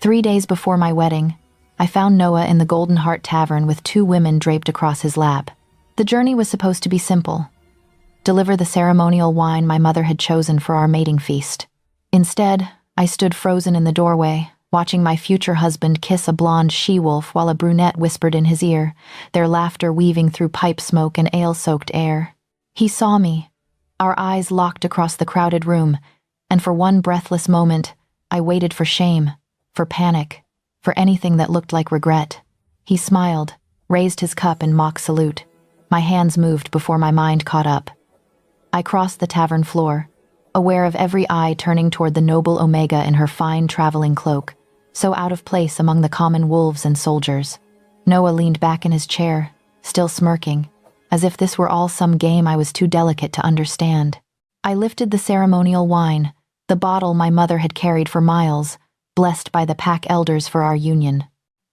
3 days before my wedding, I found Noah in the Golden Heart Tavern with 2 women draped across his lap. The journey was supposed to be simple. Deliver the ceremonial wine my mother had chosen for our mating feast. Instead, I stood frozen in the doorway, watching my future husband kiss a blonde she-wolf while a brunette whispered in his ear, their laughter weaving through pipe smoke and ale-soaked air. He saw me. Our eyes locked across the crowded room, and for one breathless moment, I waited for shame, for panic, for anything that looked like regret. He smiled, raised his cup in mock salute. My hands moved before my mind caught up. I crossed the tavern floor, aware of every eye turning toward the noble Omega in her fine traveling cloak, so out of place among the common wolves and soldiers. Noah leaned back in his chair, still smirking, as if this were all some game I was too delicate to understand. I lifted the ceremonial wine, the bottle my mother had carried for miles, blessed by the pack elders for our union,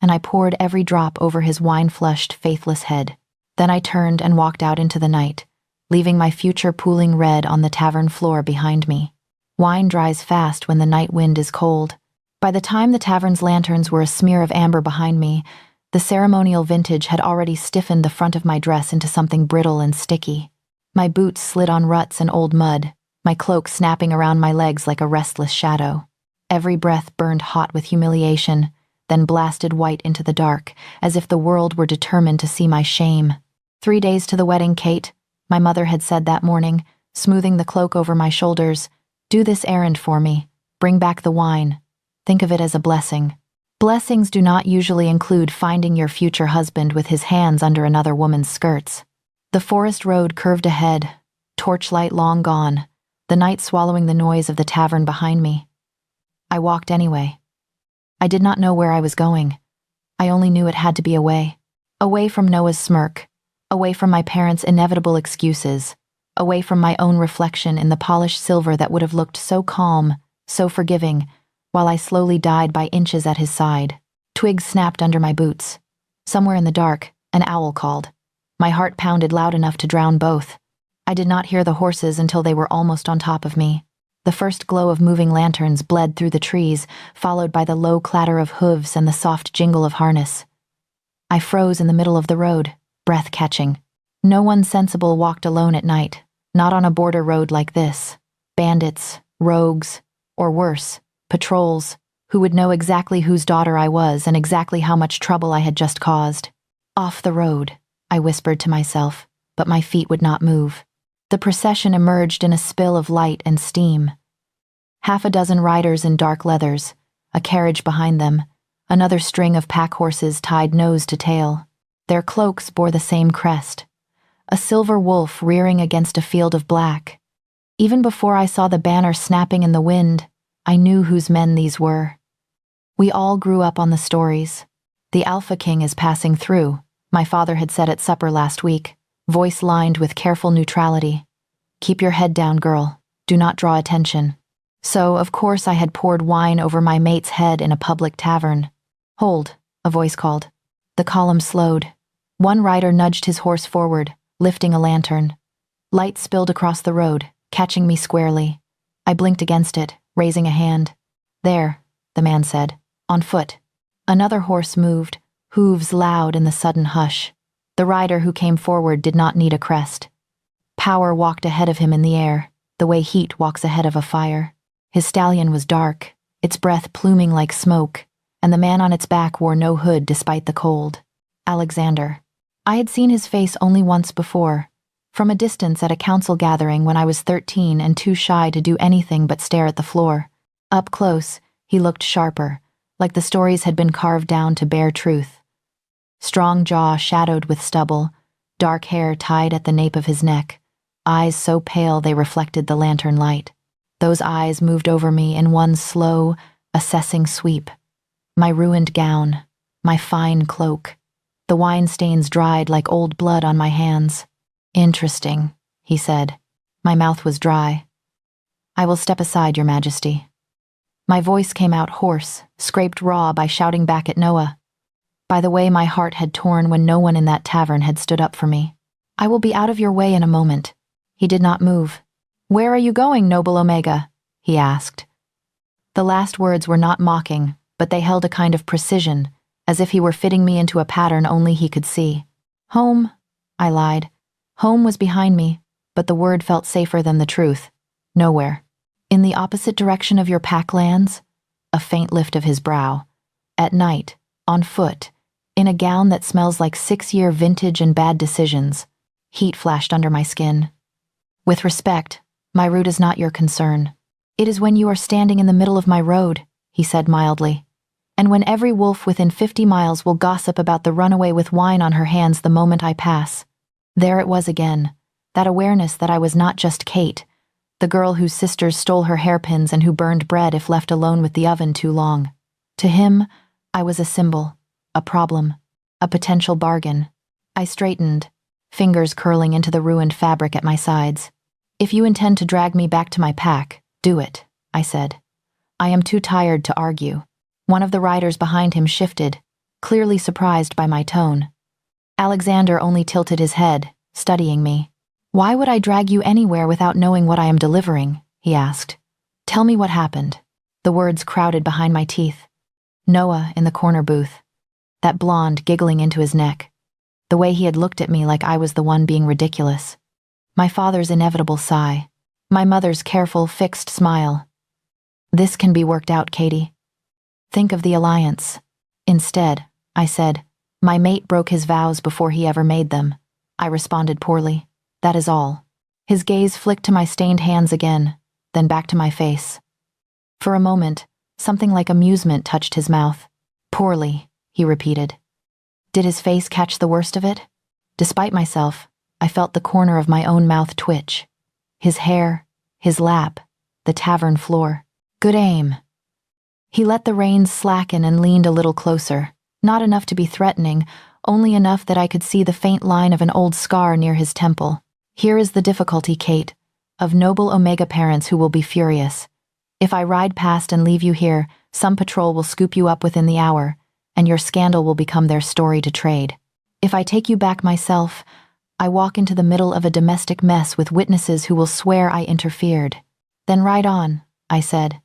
and I poured every drop over his wine-flushed, faithless head. Then I turned and walked out into the night, leaving my future pooling red on the tavern floor behind me. Wine dries fast when the night wind is cold. By the time the tavern's lanterns were a smear of amber behind me, the ceremonial vintage had already stiffened the front of my dress into something brittle and sticky. My boots slid on ruts and old mud, my cloak snapping around my legs like a restless shadow. Every breath burned hot with humiliation, then blasted white into the dark, as if the world were determined to see my shame. 3 days to the wedding, Kate, my mother had said that morning, smoothing the cloak over my shoulders. Do this errand for me. Bring back the wine. Think of it as a blessing. Blessings do not usually include finding your future husband with his hands under another woman's skirts. The forest road curved ahead, torchlight long gone, the night swallowing the noise of the tavern behind me. I walked anyway. I did not know where I was going. I only knew it had to be away. Away from Noah's smirk, away from my parents' inevitable excuses, away from my own reflection in the polished silver that would have looked so calm, so forgiving, while I slowly died by inches at his side. Twigs snapped under my boots. Somewhere in the dark, an owl called. My heart pounded loud enough to drown both. I did not hear the horses until they were almost on top of me. The first glow of moving lanterns bled through the trees, followed by the low clatter of hooves and the soft jingle of harness. I froze in the middle of the road, breath catching. No one sensible walked alone at night, not on a border road like this. Bandits, rogues, or worse, patrols, who would know exactly whose daughter I was and exactly how much trouble I had just caused. Off the road, I whispered to myself, but my feet would not move. The procession emerged in a spill of light and steam. 6 riders in dark leathers, a carriage behind them, another string of pack horses tied nose to tail. Their cloaks bore the same crest, a silver wolf rearing against a field of black. Even before I saw the banner snapping in the wind, I knew whose men these were. We all grew up on the stories. The Alpha King is passing through, my father had said at supper last week, voice lined with careful neutrality. Keep your head down, girl. Do not draw attention. So, of course, I had poured wine over my mate's head in a public tavern. Hold, a voice called. The column slowed. One rider nudged his horse forward, lifting a lantern. Light spilled across the road, catching me squarely. I blinked against it, raising a hand. There, the man said, on foot. Another horse moved, hooves loud in the sudden hush. The rider who came forward did not need a crest. Power walked ahead of him in the air, the way heat walks ahead of a fire. His stallion was dark, its breath pluming like smoke, and the man on its back wore no hood despite the cold. Alexander. I had seen his face only once before, from a distance at a council gathering when I was 13 and too shy to do anything but stare at the floor. Up close, he looked sharper, like the stories had been carved down to bare truth. Strong jaw shadowed with stubble, dark hair tied at the nape of his neck, eyes so pale they reflected the lantern light. Those eyes moved over me in one slow, assessing sweep. My ruined gown, my fine cloak, the wine stains dried like old blood on my hands. Interesting, he said. My mouth was dry. I will step aside, Your Majesty. My voice came out hoarse, scraped raw by shouting back at Noah. By the way my heart had torn when no one in that tavern had stood up for me. I will be out of your way in a moment. He did not move. Where are you going, noble Omega? He asked. The last words were not mocking, but they held a kind of precision, as if he were fitting me into a pattern only he could see. Home, I lied. Home was behind me, but the word felt safer than the truth. Nowhere. In the opposite direction of your pack lands? A faint lift of his brow. At night, on foot, in a gown that smells like 6-year vintage and bad decisions. Heat flashed under my skin. With respect, my route is not your concern. It is when you are standing in the middle of my road, he said mildly. And when every wolf within 50 miles will gossip about the runaway with wine on her hands the moment I pass. There it was again, that awareness that I was not just Kate, the girl whose sisters stole her hairpins and who burned bread if left alone with the oven too long. To him, I was a symbol, a problem, a potential bargain. I straightened, fingers curling into the ruined fabric at my sides. If you intend to drag me back to my pack, do it, I said. I am too tired to argue. One of the riders behind him shifted, clearly surprised by my tone. Alexander only tilted his head, studying me. Why would I drag you anywhere without knowing what I am delivering? He asked. Tell me what happened. The words crowded behind my teeth. Noah in the corner booth. That blonde giggling into his neck. The way he had looked at me like I was the one being ridiculous. My father's inevitable sigh. My mother's careful, fixed smile. This can be worked out, Katie. Think of the alliance. Instead, I said, my mate broke his vows before he ever made them. I responded poorly. That is all. His gaze flicked to my stained hands again, then back to my face. For a moment, something like amusement touched his mouth. Poorly, he repeated. Did his face catch the worst of it? Despite myself, I felt the corner of my own mouth twitch. His hair, his lap, the tavern floor. Good aim. He let the reins slacken and leaned a little closer, not enough to be threatening, only enough that I could see the faint line of an old scar near his temple. Here is the difficulty, Kate, of noble Omega parents who will be furious. If I ride past and leave you here, some patrol will scoop you up within the hour, and your scandal will become their story to trade. If I take you back myself, I walk into the middle of a domestic mess with witnesses who will swear I interfered. Then ride on, I said.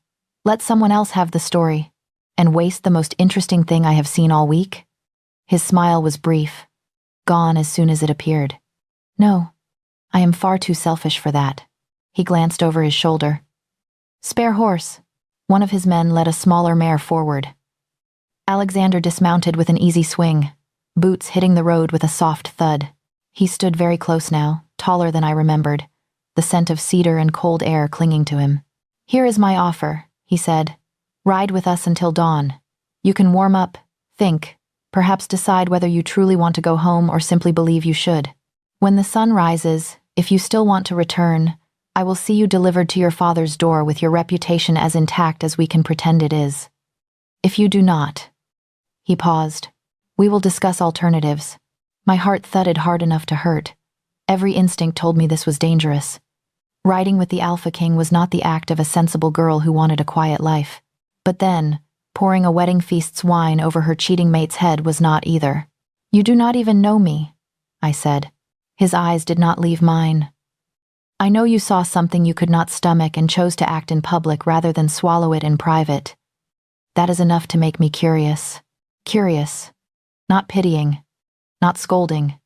Let someone else have the story, and waste the most interesting thing I have seen all week? His smile was brief, gone as soon as it appeared. No, I am far too selfish for that. He glanced over his shoulder. Spare horse. One of his men led a smaller mare forward. Alexander dismounted with an easy swing, boots hitting the road with a soft thud. He stood very close now, taller than I remembered, the scent of cedar and cold air clinging to him. Here is my offer, he said. Ride with us until dawn. You can warm up, think, perhaps decide whether you truly want to go home or simply believe you should. When the sun rises, if you still want to return, I will see you delivered to your father's door with your reputation as intact as we can pretend it is. If you do not. He paused. We will discuss alternatives. My heart thudded hard enough to hurt. Every instinct told me this was dangerous. Riding with the Alpha King was not the act of a sensible girl who wanted a quiet life. But then, pouring a wedding feast's wine over her cheating mate's head was not either. You do not even know me, I said. His eyes did not leave mine. I know you saw something you could not stomach and chose to act in public rather than swallow it in private. That is enough to make me curious. Curious. Not pitying. Not scolding.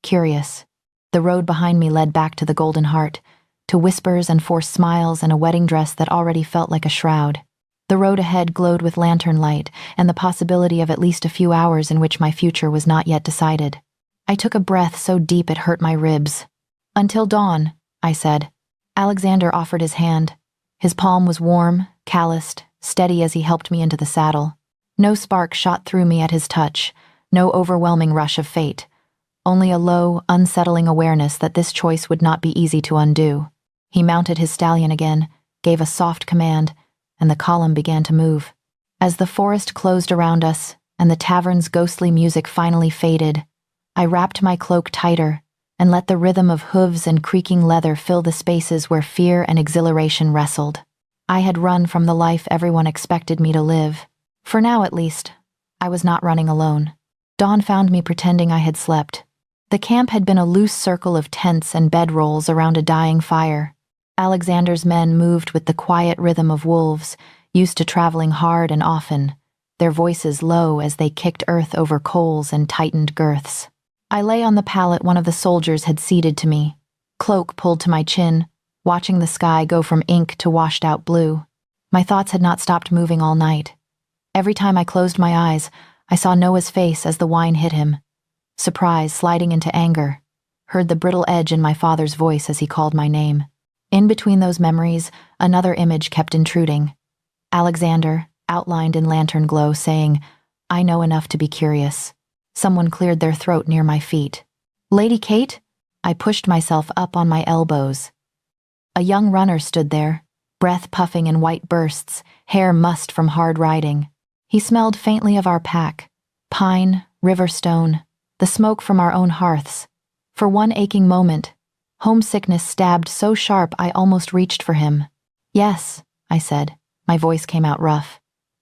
Curious. The road behind me led back to the Golden Heart, to whispers and forced smiles and a wedding dress that already felt like a shroud. The road ahead glowed with lantern light and the possibility of at least a few hours in which my future was not yet decided. I took a breath so deep it hurt my ribs. Until dawn, I said. Alexander offered his hand. His palm was warm, calloused, steady as he helped me into the saddle. No spark shot through me at his touch, no overwhelming rush of fate. Only a low, unsettling awareness that this choice would not be easy to undo. He mounted his stallion again, gave a soft command, and the column began to move. As the forest closed around us, and the tavern's ghostly music finally faded, I wrapped my cloak tighter and let the rhythm of hooves and creaking leather fill the spaces where fear and exhilaration wrestled. I had run from the life everyone expected me to live. For now, at least, I was not running alone. Dawn found me pretending I had slept. The camp had been a loose circle of tents and bedrolls around a dying fire. Alexander's men moved with the quiet rhythm of wolves, used to traveling hard and often, their voices low as they kicked earth over coals and tightened girths. I lay on the pallet one of the soldiers had ceded to me, cloak pulled to my chin, watching the sky go from ink to washed-out blue. My thoughts had not stopped moving all night. Every time I closed my eyes, I saw Noah's face as the wine hit him. Surprise sliding into anger. Heard the brittle edge in my father's voice as he called my name. In between those memories, another image kept intruding. Alexander, outlined in lantern glow, saying, "I know enough to be curious." Someone cleared their throat near my feet. "Lady Kate?" I pushed myself up on my elbows. A young runner stood there, breath puffing in white bursts, hair mussed from hard riding. He smelled faintly of our pack, pine, river stone, the smoke from our own hearths. For one aching moment, homesickness stabbed so sharp I almost reached for him. "Yes," I said. My voice came out rough.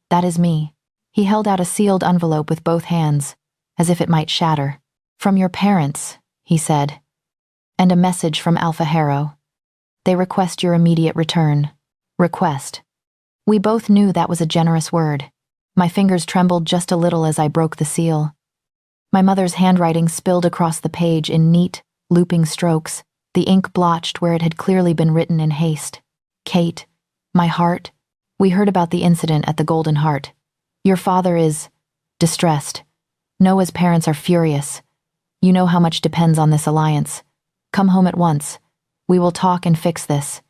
"That is me." He held out a sealed envelope with both hands, as if it might shatter. "From your parents," he said, "and a message from Alpha Harrow. They request your immediate return." Request. We both knew that was a generous word. My fingers trembled just a little as I broke the seal. My mother's handwriting spilled across the page in neat, looping strokes, the ink blotched where it had clearly been written in haste. "Kate, my heart, we heard about the incident at the Golden Heart. Your father is distressed. Noah's parents are furious. You know how much depends on this alliance. Come home at once. We will talk and fix this.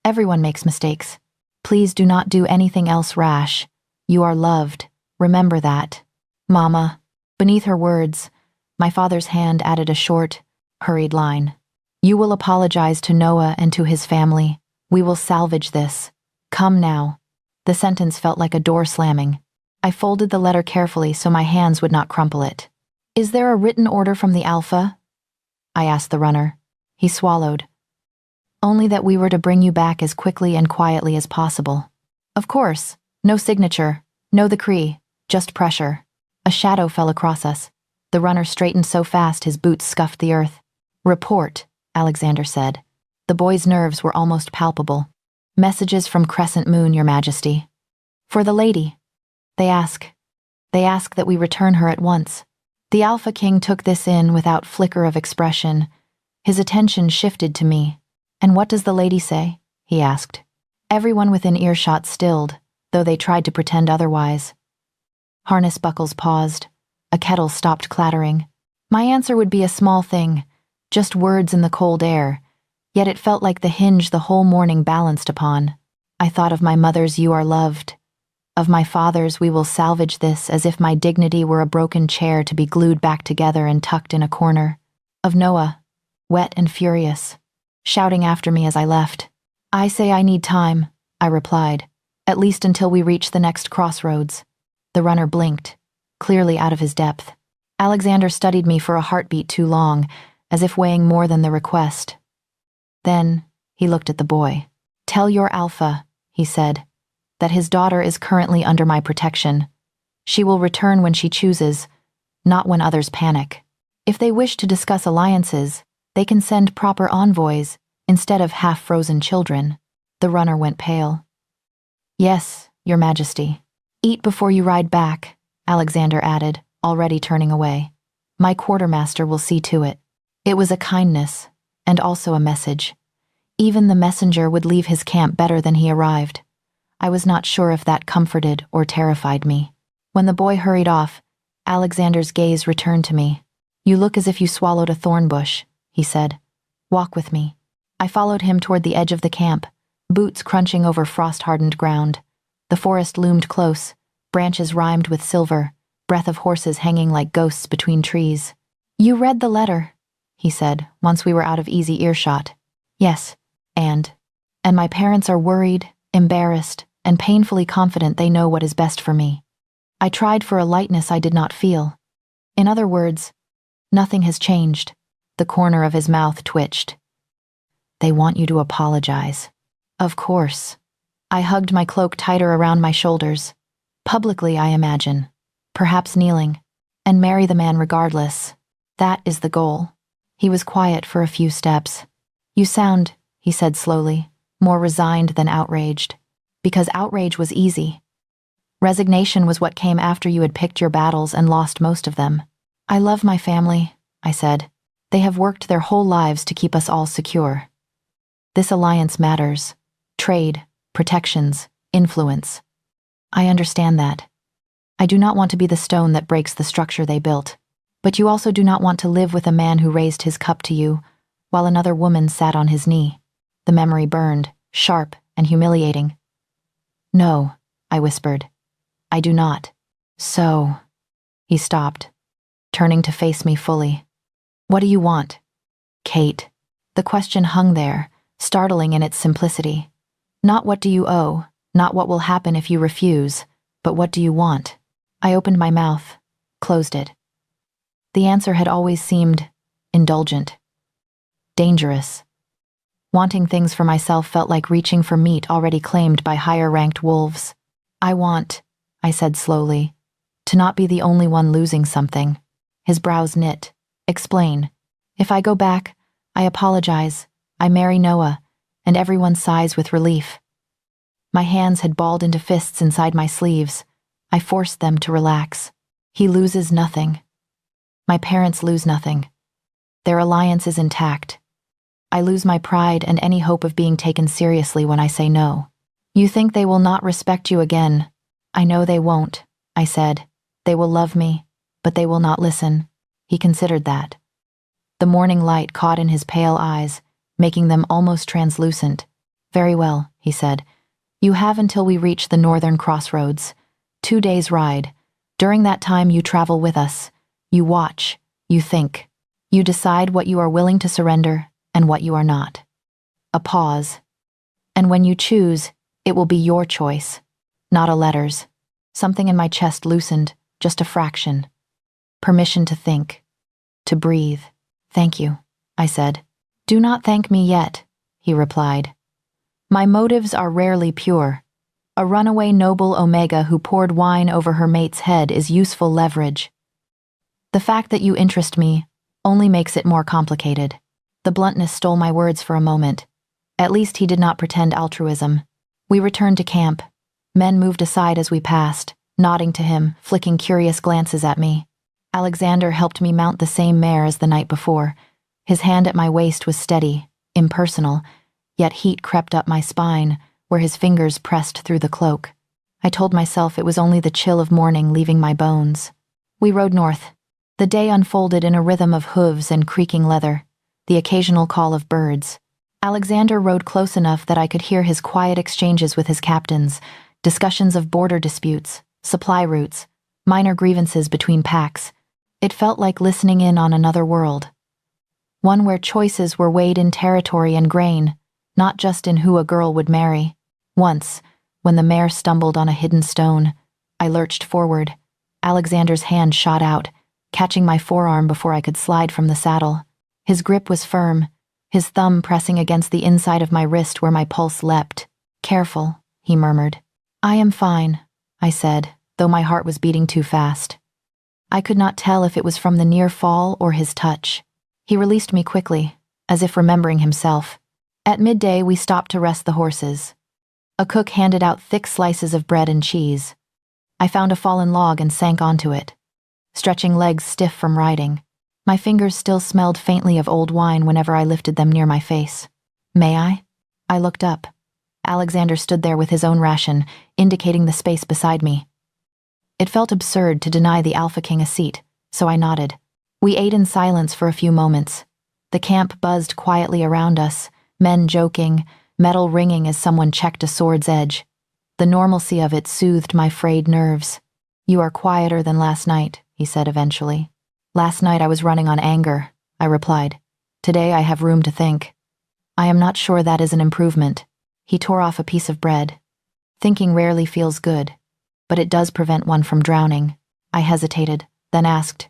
Everyone makes mistakes. Please do not do anything else rash. You are loved. Remember that." "Mama." Beneath her words, my father's hand added a short, hurried line. "You will apologize to Noah and to his family. We will salvage this. Come now." The sentence felt like a door slamming. I folded the letter carefully so my hands would not crumple it. "Is there a written order from the Alpha?" I asked the runner. He swallowed. "Only that we were to bring you back as quickly and quietly as possible." "Of course. No signature, no decree, just pressure." A shadow fell across us. The runner straightened so fast his boots scuffed the earth. "Report," Alexander said. The boy's nerves were almost palpable. "Messages from Crescent Moon, Your Majesty. For the lady. They ask that we return her at once." The Alpha King took this in without flicker of expression. His attention shifted to me. "And what does the lady say?" he asked. Everyone within earshot stilled, though they tried to pretend otherwise. Harness buckles paused. A kettle stopped clattering. My answer would be a small thing, just words in the cold air, yet it felt like the hinge the whole morning balanced upon. I thought of my mother's "You are loved," of my father's "We will salvage this," as if my dignity were a broken chair to be glued back together and tucked in a corner, of Noah, wet and furious, shouting after me as I left. "I say I need time," I replied, "at least until we reach the next crossroads." The runner blinked, clearly out of his depth. Alexander studied me for a heartbeat too long, as if weighing more than the request. Then he looked at the boy. "Tell your Alpha," he said, "that his daughter is currently under my protection. She will return when she chooses, not when others panic. If they wish to discuss alliances, they can send proper envoys instead of half-frozen children." The runner went pale. "Yes, Your Majesty." "Eat before you ride back," Alexander added, already turning away. "My quartermaster will see to it." It was a kindness, and also a message. Even the messenger would leave his camp better than he arrived. I was not sure if that comforted or terrified me. When the boy hurried off, Alexander's gaze returned to me. "You look as if you swallowed a thorn bush," he said. "Walk with me." I followed him toward the edge of the camp, boots crunching over frost-hardened ground. The forest loomed close, branches rimed with silver, breath of horses hanging like ghosts between trees. "You read the letter," he said, once we were out of easy earshot. "Yes, and my parents are worried, embarrassed, and painfully confident they know what is best for me." I tried for a lightness I did not feel. In other words, nothing has changed. The corner of his mouth twitched. "They want you to apologize." "Of course." I hugged my cloak tighter around my shoulders. "Publicly, I imagine. Perhaps kneeling. And marry the man regardless. That is the goal." He was quiet for a few steps. "You sound," he said slowly, "more resigned than outraged." Because outrage was easy. Resignation was what came after you had picked your battles and lost most of them. I love my family, I said. They have worked their whole lives to keep us all secure. This alliance matters. Trade, protections, influence. I understand that. I do not want to be the stone that breaks the structure they built. But you also do not want to live with a man who raised his cup to you, while another woman sat on his knee. The memory burned, sharp and humiliating. No, I whispered. I do not. So... He stopped, turning to face me fully. What do you want? Kate. The question hung there, startling in its simplicity. Not what do you owe, not what will happen if you refuse, but what do you want? I opened my mouth, closed it. The answer had always seemed indulgent. Dangerous. Wanting things for myself felt like reaching for meat already claimed by higher-ranked wolves. I want, I said slowly, to not be the only one losing something. His brows knit. Explain. If I go back, I apologize, I marry Noah, and everyone sighs with relief. My hands had balled into fists inside my sleeves. I forced them to relax. He loses nothing. My parents lose nothing. Their alliance is intact. I lose my pride and any hope of being taken seriously when I say no. You think they will not respect you again. I know they won't, I said. They will love me, but they will not listen. He considered that. The morning light caught in his pale eyes, making them almost translucent. Very well, he said. You have until we reach the northern crossroads. 2 days' ride. During that time you travel with us. You watch. You think. You decide what you are willing to surrender and what you are not. A pause. And when you choose, it will be your choice, not a letter's. Something in my chest loosened, just a fraction. Permission to think. To breathe. Thank you, I said. Do not thank me yet, he replied. My motives are rarely pure. A runaway noble Omega who poured wine over her mate's head is useful leverage. The fact that you interest me only makes it more complicated. The bluntness stole my words for a moment. At least he did not pretend altruism. We returned to camp. Men moved aside as we passed, nodding to him, flicking curious glances at me. Alexander helped me mount the same mare as the night before. His hand at my waist was steady, impersonal, yet heat crept up my spine, where his fingers pressed through the cloak. I told myself it was only the chill of morning leaving my bones. We rode north. The day unfolded in a rhythm of hooves and creaking leather, the occasional call of birds. Alexander rode close enough that I could hear his quiet exchanges with his captains, discussions of border disputes, supply routes, minor grievances between packs. It felt like listening in on another world. One where choices were weighed in territory and grain, not just in who a girl would marry. Once, when the mare stumbled on a hidden stone, I lurched forward. Alexander's hand shot out, catching my forearm before I could slide from the saddle. His grip was firm, his thumb pressing against the inside of my wrist where my pulse leapt. Careful, he murmured. I am fine, I said, though my heart was beating too fast. I could not tell if it was from the near fall or his touch. He released me quickly, as if remembering himself. At midday, we stopped to rest the horses. A cook handed out thick slices of bread and cheese. I found a fallen log and sank onto it, stretching legs stiff from riding. My fingers still smelled faintly of old wine whenever I lifted them near my face. May I? I looked up. Alexander stood there with his own ration, indicating the space beside me. It felt absurd to deny the Alpha King a seat, so I nodded. We ate in silence for a few moments. The camp buzzed quietly around us, men joking, metal ringing as someone checked a sword's edge. The normalcy of it soothed my frayed nerves. You are quieter than last night, he said eventually. Last night I was running on anger, I replied. Today I have room to think. I am not sure that is an improvement. He tore off a piece of bread. Thinking rarely feels good, but it does prevent one from drowning. I hesitated, then asked,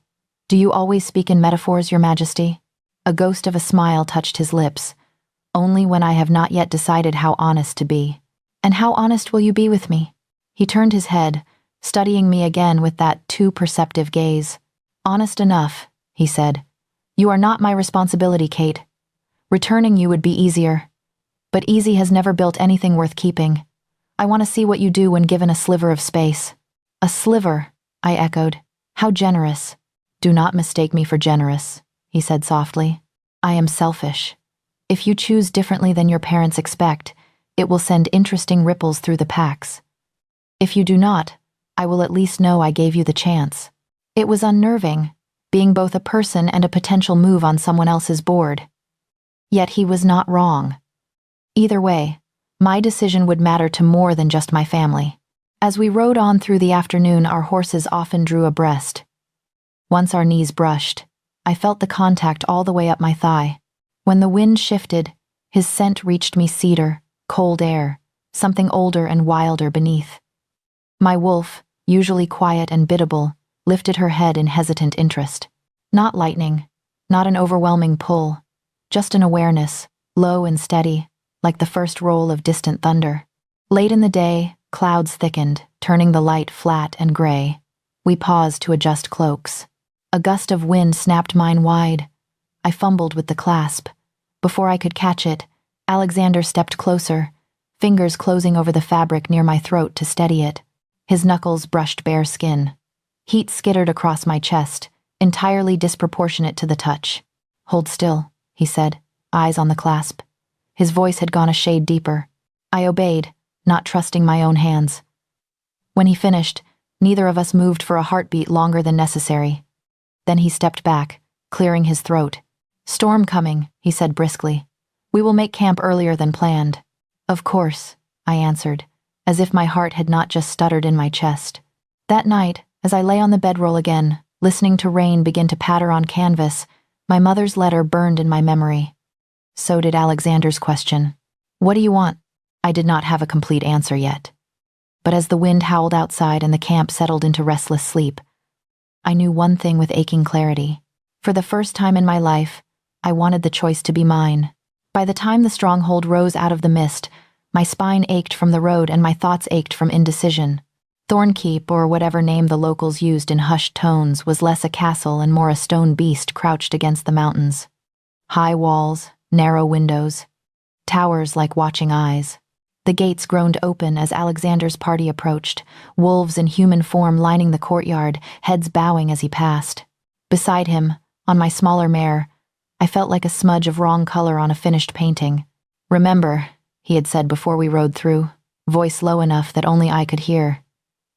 Do you always speak in metaphors, Your Majesty? A ghost of a smile touched his lips. Only when I have not yet decided how honest to be. And how honest will you be with me? He turned his head, studying me again with that too perceptive gaze. Honest enough, he said. You are not my responsibility, Kate. Returning you would be easier. But easy has never built anything worth keeping. I want to see what you do when given a sliver of space. A sliver, I echoed. How generous. Do not mistake me for generous, he said softly. I am selfish. If you choose differently than your parents expect, it will send interesting ripples through the packs. If you do not, I will at least know I gave you the chance. It was unnerving, being both a person and a potential move on someone else's board. Yet he was not wrong. Either way, my decision would matter to more than just my family. As we rode on through the afternoon, our horses often drew abreast. Once our knees brushed, I felt the contact all the way up my thigh. When the wind shifted, his scent reached me: cedar, cold air, something older and wilder beneath. My wolf, usually quiet and biddable, lifted her head in hesitant interest. Not lightning, not an overwhelming pull, just an awareness, low and steady, like the first roll of distant thunder. Late in the day, clouds thickened, turning the light flat and gray. We paused to adjust cloaks. A gust of wind snapped mine wide. I fumbled with the clasp. Before I could catch it, Alexander stepped closer, fingers closing over the fabric near my throat to steady it. His knuckles brushed bare skin. Heat skittered across my chest, entirely disproportionate to the touch. Hold still, he said, eyes on the clasp. His voice had gone a shade deeper. I obeyed, not trusting my own hands. When he finished, neither of us moved for a heartbeat longer than necessary. Then he stepped back, clearing his throat. Storm coming, he said briskly. We will make camp earlier than planned. Of course, I answered, as if my heart had not just stuttered in my chest. That night, as I lay on the bedroll again, listening to rain begin to patter on canvas, my mother's letter burned in my memory. So did Alexander's question. What do you want? I did not have a complete answer yet. But as the wind howled outside and the camp settled into restless sleep, I knew one thing with aching clarity. For the first time in my life, I wanted the choice to be mine. By the time the stronghold rose out of the mist, my spine ached from the road and my thoughts ached from indecision. Thornkeep, or whatever name the locals used in hushed tones, was less a castle and more a stone beast crouched against the mountains. High walls, narrow windows, towers like watching eyes. The gates groaned open as Alexander's party approached, wolves in human form lining the courtyard, heads bowing as he passed. Beside him, on my smaller mare, I felt like a smudge of wrong color on a finished painting. Remember, he had said before we rode through, voice low enough that only I could hear.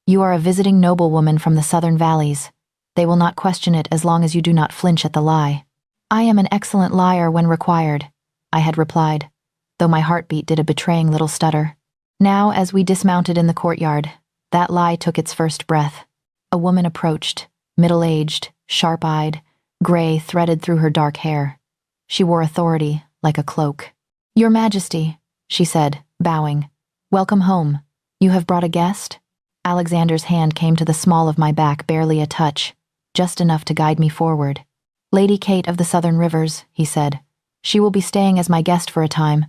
You are a visiting noblewoman from the southern valleys. They will not question it as long as you do not flinch at the lie. I am an excellent liar when required, I had replied, though my heartbeat did a betraying little stutter. Now, as we dismounted in the courtyard, that lie took its first breath. A woman approached, middle-aged, sharp-eyed, gray threaded through her dark hair. She wore authority, like a cloak. Your Majesty, she said, bowing. Welcome home. You have brought a guest? Alexander's hand came to the small of my back, barely a touch, just enough to guide me forward. Lady Kate of the Southern Rivers, he said. She will be staying as my guest for a time.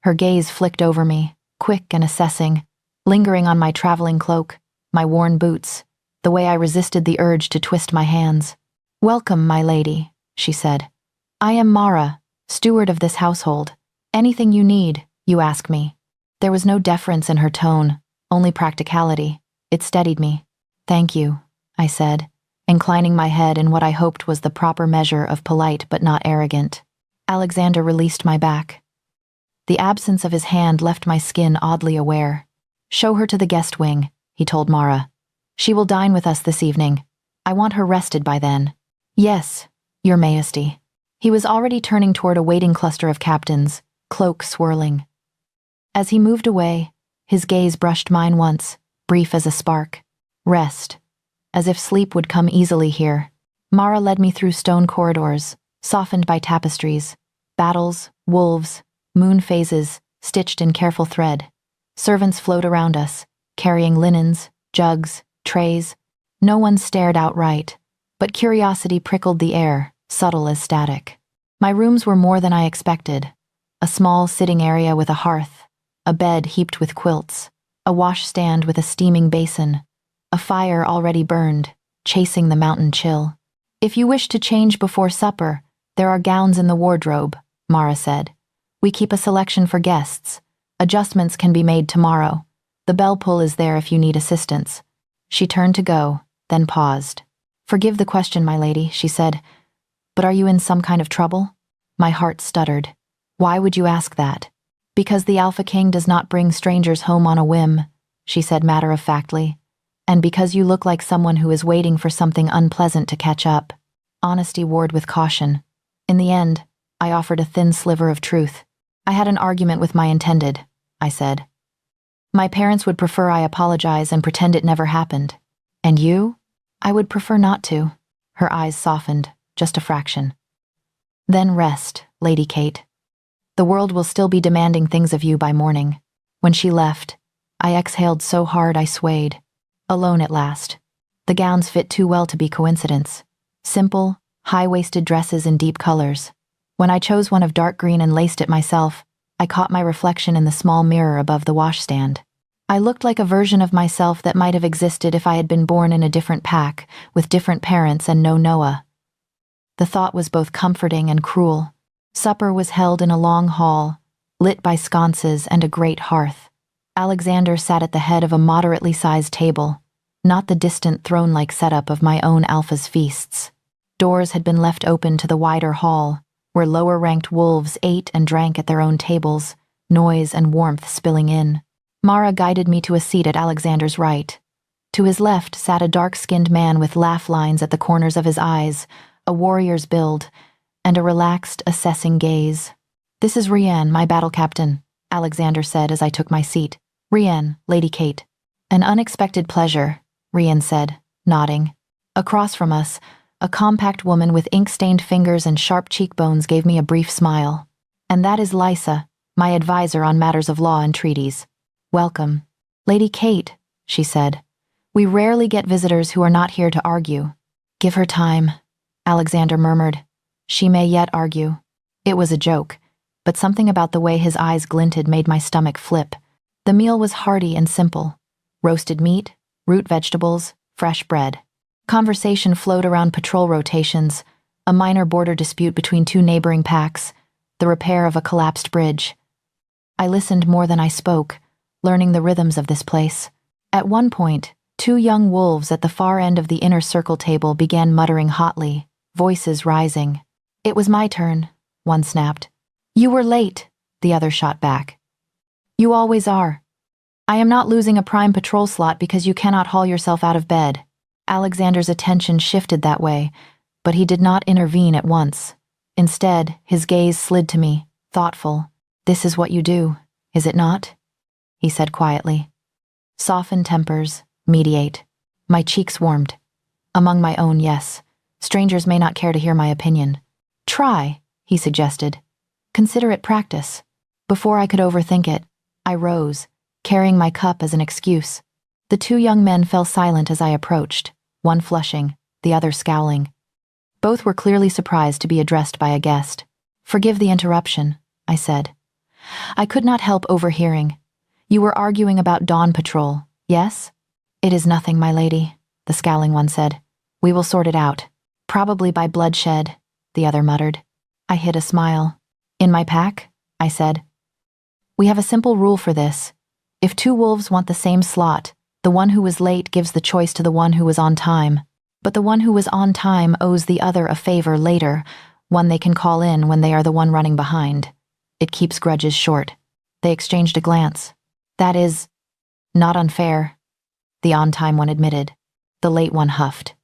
Her gaze flicked over me, quick and assessing, lingering on my traveling cloak, my worn boots, the way I resisted the urge to twist my hands. Welcome, my lady, she said. I am Mara, steward of this household. Anything you need, you ask me. There was no deference in her tone, only practicality. It steadied me. Thank you, I said, inclining my head in what I hoped was the proper measure of polite but not arrogant. Alexander released my back. The absence of his hand left my skin oddly aware. Show her to the guest wing, he told Mara. She will dine with us this evening. I want her rested by then. Yes, Your Majesty. He was already turning toward a waiting cluster of captains, cloak swirling. As he moved away, his gaze brushed mine once, brief as a spark. Rest, as if sleep would come easily here. Mara led me through stone corridors, softened by tapestries, battles, wolves, moon phases, stitched in careful thread. Servants flowed around us, carrying linens, jugs, trays. No one stared outright, but curiosity prickled the air, subtle as static. My rooms were more than I expected. A small sitting area with a hearth, a bed heaped with quilts, a washstand with a steaming basin, a fire already burned, chasing the mountain chill. If you wish to change before supper, there are gowns in the wardrobe, Mara said. We keep a selection for guests. Adjustments can be made tomorrow. The bell pull is there if you need assistance. She turned to go, then paused. "Forgive the question, my lady," she said, "but are you in some kind of trouble?" My heart stuttered. "Why would you ask that?" "Because the Alpha King does not bring strangers home on a whim," she said matter-of-factly. "And because you look like someone who is waiting for something unpleasant to catch up." Honesty warred with caution. In the end, I offered a thin sliver of truth. "I had an argument with my intended," I said. "My parents would prefer I apologize and pretend it never happened. And you?" "I would prefer not to." Her eyes softened, just a fraction. "Then rest, Lady Kate. The world will still be demanding things of you by morning." When she left, I exhaled so hard I swayed. Alone at last. The gowns fit too well to be coincidence. Simple, high-waisted dresses in deep colors. When I chose one of dark green and laced it myself, I caught my reflection in the small mirror above the washstand. I looked like a version of myself that might have existed if I had been born in a different pack, with different parents and no Noah. The thought was both comforting and cruel. Supper was held in a long hall, lit by sconces and a great hearth. Alexander sat at the head of a moderately sized table, not the distant throne-like setup of my own Alpha's feasts. Doors had been left open to the wider hall, where lower-ranked wolves ate and drank at their own tables, noise and warmth spilling in. Mara guided me to a seat at Alexander's right. To his left sat a dark-skinned man with laugh lines at the corners of his eyes, a warrior's build, and a relaxed, assessing gaze. "This is Rianne, my battle captain," Alexander said as I took my seat. "Rianne, Lady Kate." "An unexpected pleasure," Rianne said, nodding. Across from us, a compact woman with ink-stained fingers and sharp cheekbones gave me a brief smile. "And that is Lysa, my advisor on matters of law and treaties. Welcome." "Lady Kate," she said, "we rarely get visitors who are not here to argue." "Give her time," Alexander murmured. "She may yet argue." It was a joke, but something about the way his eyes glinted made my stomach flip. The meal was hearty and simple. Roasted meat, root vegetables, fresh bread. Conversation flowed around patrol rotations, a minor border dispute between two neighboring packs, the repair of a collapsed bridge. I listened more than I spoke, learning the rhythms of this place. At one point, two young wolves at the far end of the inner circle table began muttering hotly, voices rising. "It was my turn," one snapped. "You were late," the other shot back. "You always are. I am not losing a prime patrol slot because you cannot haul yourself out of bed." Alexander's attention shifted that way, but he did not intervene at once. Instead, his gaze slid to me, thoughtful. "This is what you do, is it not?" he said quietly. "Soften tempers, mediate." My cheeks warmed. Among my own, yes. Strangers may not care to hear my opinion. "Try," he suggested. "Consider it practice." Before I could overthink it, I rose, carrying my cup as an excuse. The two young men fell silent as I approached, one flushing, the other scowling. Both were clearly surprised to be addressed by a guest. "Forgive the interruption," I said. "I could not help overhearing. You were arguing about dawn patrol, yes?" "It is nothing, my lady," the scowling one said. "We will sort it out. Probably by bloodshed," the other muttered. I hid a smile. "In my pack?" I said. "We have a simple rule for this. If two wolves want the same slot, the one who was late gives the choice to the one who was on time. But the one who was on time owes the other a favor later, one they can call in when they are the one running behind. It keeps grudges short." They exchanged a glance. "That is not unfair," the on-time one admitted. The late one huffed.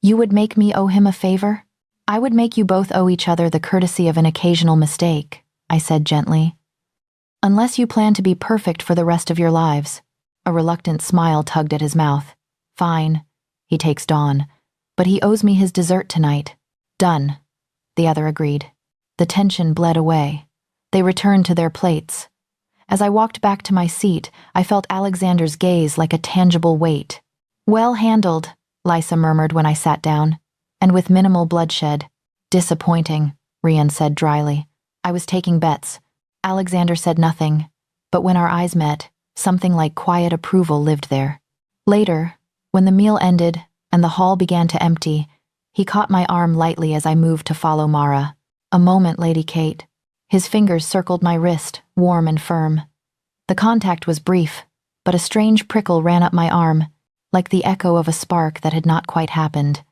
"You would make me owe him a favor? I would make you both owe each other the courtesy of an occasional mistake," I said gently. "Unless you plan to be perfect for the rest of your lives." A reluctant smile tugged at his mouth. "Fine. He takes Dawn. But he owes me his dessert tonight." "Done," the other agreed. The tension bled away. They returned to their plates. As I walked back to my seat, I felt Alexander's gaze like a tangible weight. "Well handled," Lysa murmured when I sat down, "and with minimal bloodshed." "Disappointing," Rian said dryly. "I was taking bets." Alexander said nothing, but when our eyes met, something like quiet approval lived there. Later, when the meal ended and the hall began to empty, he caught my arm lightly as I moved to follow Mara. "A moment, Lady Kate." His fingers circled my wrist, warm and firm. The contact was brief, but a strange prickle ran up my arm. like the echo of a spark that had not quite happened.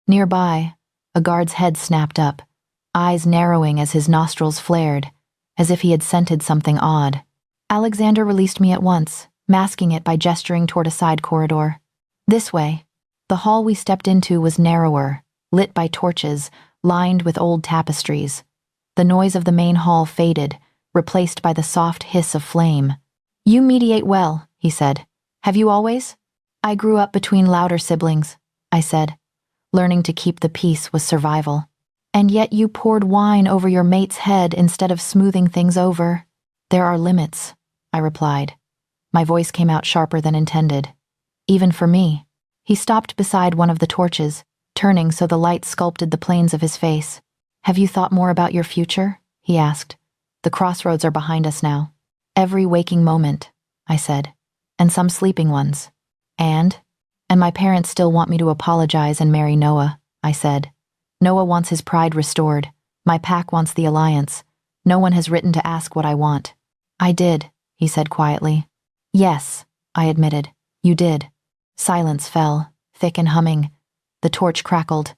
Nearby, a guard's head snapped up, eyes narrowing as his nostrils flared, as if he had scented something odd. Alexander released me at once, masking it by gesturing toward a side corridor. This way. The hall we stepped into was narrower, lit by torches, lined with old tapestries. The noise of the main hall faded, replaced by the soft hiss of flame. "You mediate well," he said. "Have you always?" "I grew up between louder siblings," I said. Learning to keep the peace was survival. "And yet you poured wine over your mate's head instead of smoothing things over." "There are limits," I replied. My voice came out sharper than intended. "Even for me." He stopped beside one of the torches, turning so the light sculpted the planes of his face. "Have you thought more about your future?" he asked. "The crossroads are behind us now." "Every waking moment," I said, "and some sleeping ones." And my parents still want me to apologize and marry Noah," I said. "Noah wants his pride restored. My pack wants the alliance. No one has written to ask what I want." "I did," he said quietly. "Yes," I admitted. "You did." Silence fell, thick and humming. The torch crackled.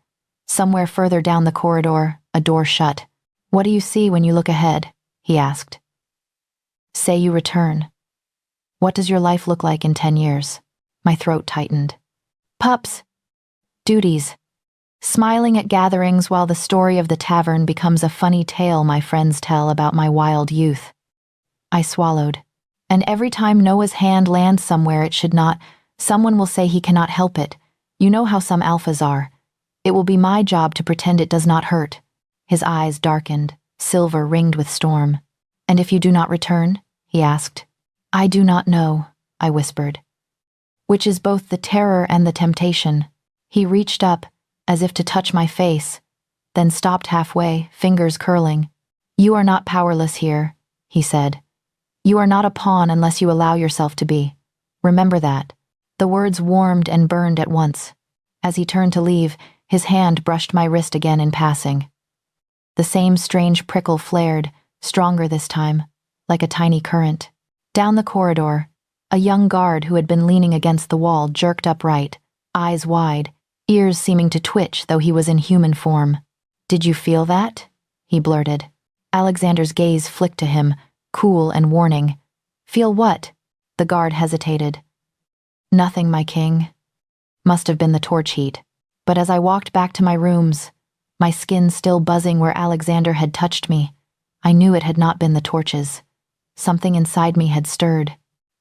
Somewhere further down the corridor, a door shut. "What do you see when you look ahead?" he asked. "Say you return. What does your life look like in 10 years? My throat tightened. "Pups. Duties. Smiling at gatherings while the story of the tavern becomes a funny tale my friends tell about my wild youth." I swallowed. "And every time Noah's hand lands somewhere it should not, someone will say he cannot help it. You know how some alphas are. It will be my job to pretend it does not hurt." His eyes darkened, silver ringed with storm. "And if you do not return?" he asked. "I do not know," I whispered. Which is both the terror and the temptation. He reached up, as if to touch my face, then stopped halfway, fingers curling. "You are not powerless here," he said. "You are not a pawn unless you allow yourself to be. Remember that." The words warmed and burned at once. As he turned to leave, his hand brushed my wrist again in passing. The same strange prickle flared, stronger this time, like a tiny current. Down the corridor, a young guard who had been leaning against the wall jerked upright, eyes wide, ears seeming to twitch though he was in human form. "Did you feel that?" he blurted. Alexander's gaze flicked to him, cool and warning. "Feel what?" The guard hesitated. "Nothing, my king." Must have been the torch heat. But as I walked back to my rooms, my skin still buzzing where Alexander had touched me, I knew it had not been the torches. Something inside me had stirred.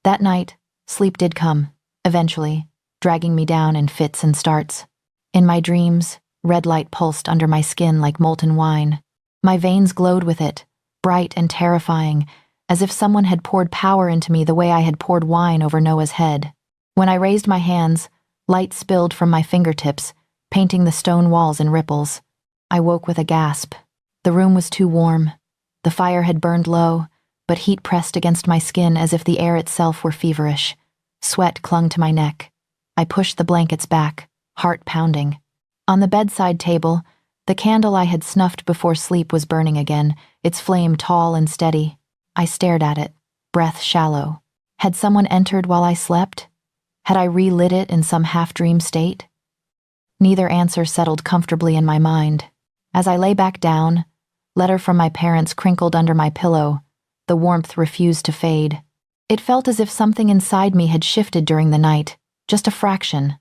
That night, sleep did come, eventually, dragging me down in fits and starts. In my dreams, red light pulsed under my skin like molten wine. My veins glowed with it, bright and terrifying, as if someone had poured power into me the way I had poured wine over Noah's head. When I raised my hands, light spilled from my fingertips, painting the stone walls in ripples. I woke with a gasp. The room was too warm. The fire had burned low, but heat pressed against my skin as if the air itself were feverish. Sweat clung to my neck. I pushed the blankets back, heart pounding. On the bedside table, the candle I had snuffed before sleep was burning again, its flame tall and steady. I stared at it, breath shallow. Had someone entered while I slept? Had I relit it in some half-dream state? Neither answer settled comfortably in my mind. As I lay back down, letter from my parents crinkled under my pillow, the warmth refused to fade. It felt as if something inside me had shifted during the night, just a fraction.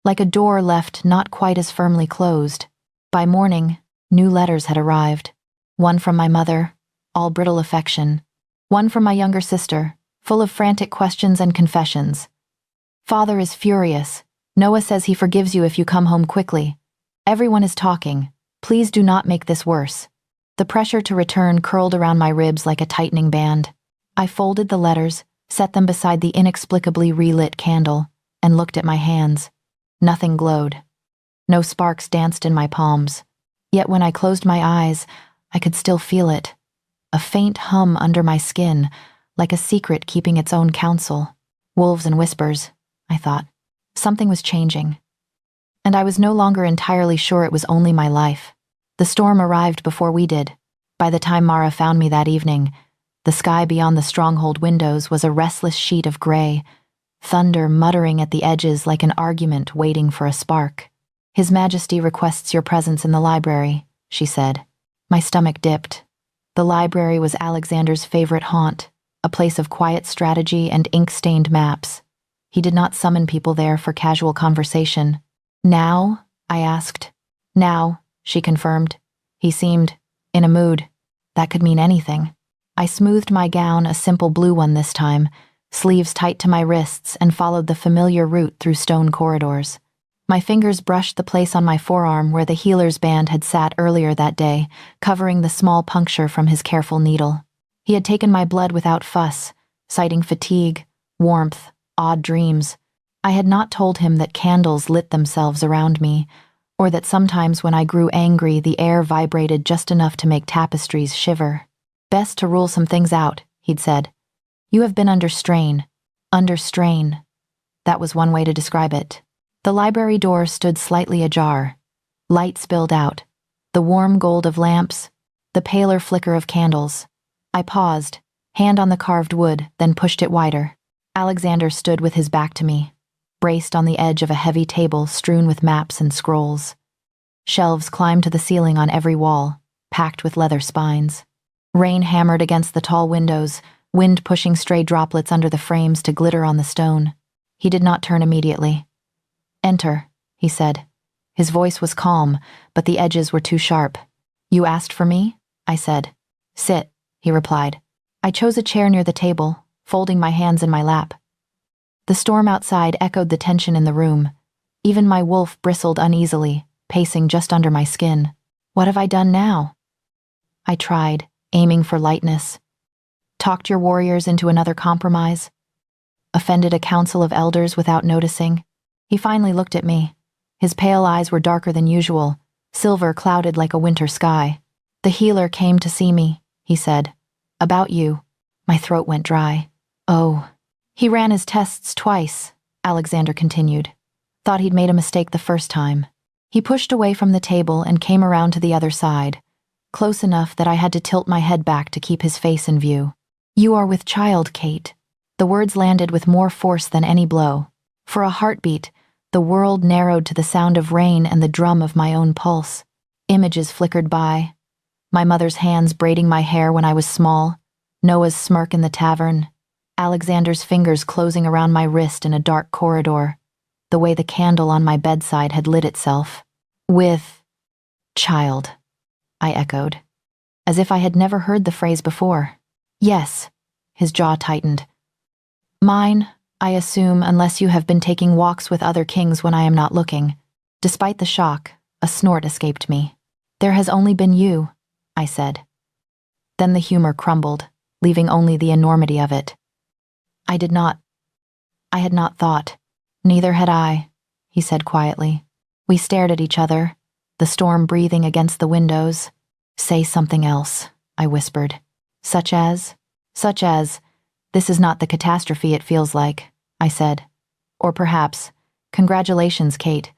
Like a door left not quite as firmly closed. By morning, new letters had arrived. One from my mother, all brittle affection. One from my younger sister, full of frantic questions and confessions. "Father is furious. Noah says he forgives you if you come home quickly. Everyone is talking. Please do not make this worse." The pressure to return curled around my ribs like a tightening band. I folded the letters, set them beside the inexplicably relit candle, and looked at my hands. Nothing glowed. No sparks danced in my palms. Yet when I closed my eyes, I could still feel it. A faint hum under my skin, like a secret keeping its own counsel. Wolves and whispers, I thought. Something was changing. And I was no longer entirely sure it was only my life. The storm arrived before we did. By the time Mara found me that evening, the sky beyond the stronghold windows was a restless sheet of gray, thunder muttering at the edges like an argument waiting for a spark. "His Majesty requests your presence in the library," she said. My stomach dipped. The library was Alexander's favorite haunt, a place of quiet strategy and ink-stained maps. He did not summon people there for casual conversation. "Now?" I asked. "Now," she confirmed. He seemed in a mood. That could mean anything. I smoothed my gown, a simple blue one this time, sleeves tight to my wrists, and followed the familiar route through stone corridors. My fingers brushed the place on my forearm where the healer's band had sat earlier that day, covering the small puncture from his careful needle. He had taken my blood without fuss, citing fatigue, warmth, odd dreams. I had not told him that candles lit themselves around me, or that sometimes when I grew angry the air vibrated just enough to make tapestries shiver. "Best to rule some things out," he'd said. "You have been under strain." Under strain. That was one way to describe it. The library door stood slightly ajar. Light spilled out. The warm gold of lamps, the paler flicker of candles. I paused, hand on the carved wood, then pushed it wider. Alexander stood with his back to me, braced on the edge of a heavy table strewn with maps and scrolls. Shelves climbed to the ceiling on every wall, packed with leather spines. Rain hammered against the tall windows, wind pushing stray droplets under the frames to glitter on the stone. He did not turn immediately. "Enter," he said. His voice was calm, but the edges were too sharp. "You asked for me?" I said. "Sit," he replied. I chose a chair near the table, folding my hands in my lap. The storm outside echoed the tension in the room. Even my wolf bristled uneasily, pacing just under my skin. "What have I done now?" I tried, aiming for lightness. "Talked your warriors into another compromise? Offended a council of elders without noticing?" He finally looked at me. His pale eyes were darker than usual, silver clouded like a winter sky. "The healer came to see me," he said. "About you." My throat went dry. "Oh." "He ran his tests twice," Alexander continued. "Thought he'd made a mistake the first time." He pushed away from the table and came around to the other side, close enough that I had to tilt my head back to keep his face in view. "You are with child, Kate." The words landed with more force than any blow. For a heartbeat, the world narrowed to the sound of rain and the drum of my own pulse. Images flickered by. My mother's hands braiding my hair when I was small, Noah's smirk in the tavern, Alexander's fingers closing around my wrist in a dark corridor, the way the candle on my bedside had lit itself. "With child," I echoed, as if I had never heard the phrase before. "Yes," his jaw tightened. "Mine, I assume, unless you have been taking walks with other kings when I am not looking." Despite the shock, a snort escaped me. "There has only been you," I said. Then the humor crumbled, leaving only the enormity of it. I had not thought. "Neither had I," he said quietly. We stared at each other, the storm breathing against the windows. "Say something else," I whispered. Such as, "This is not the catastrophe it feels like," I said. Or perhaps, "Congratulations, Kate.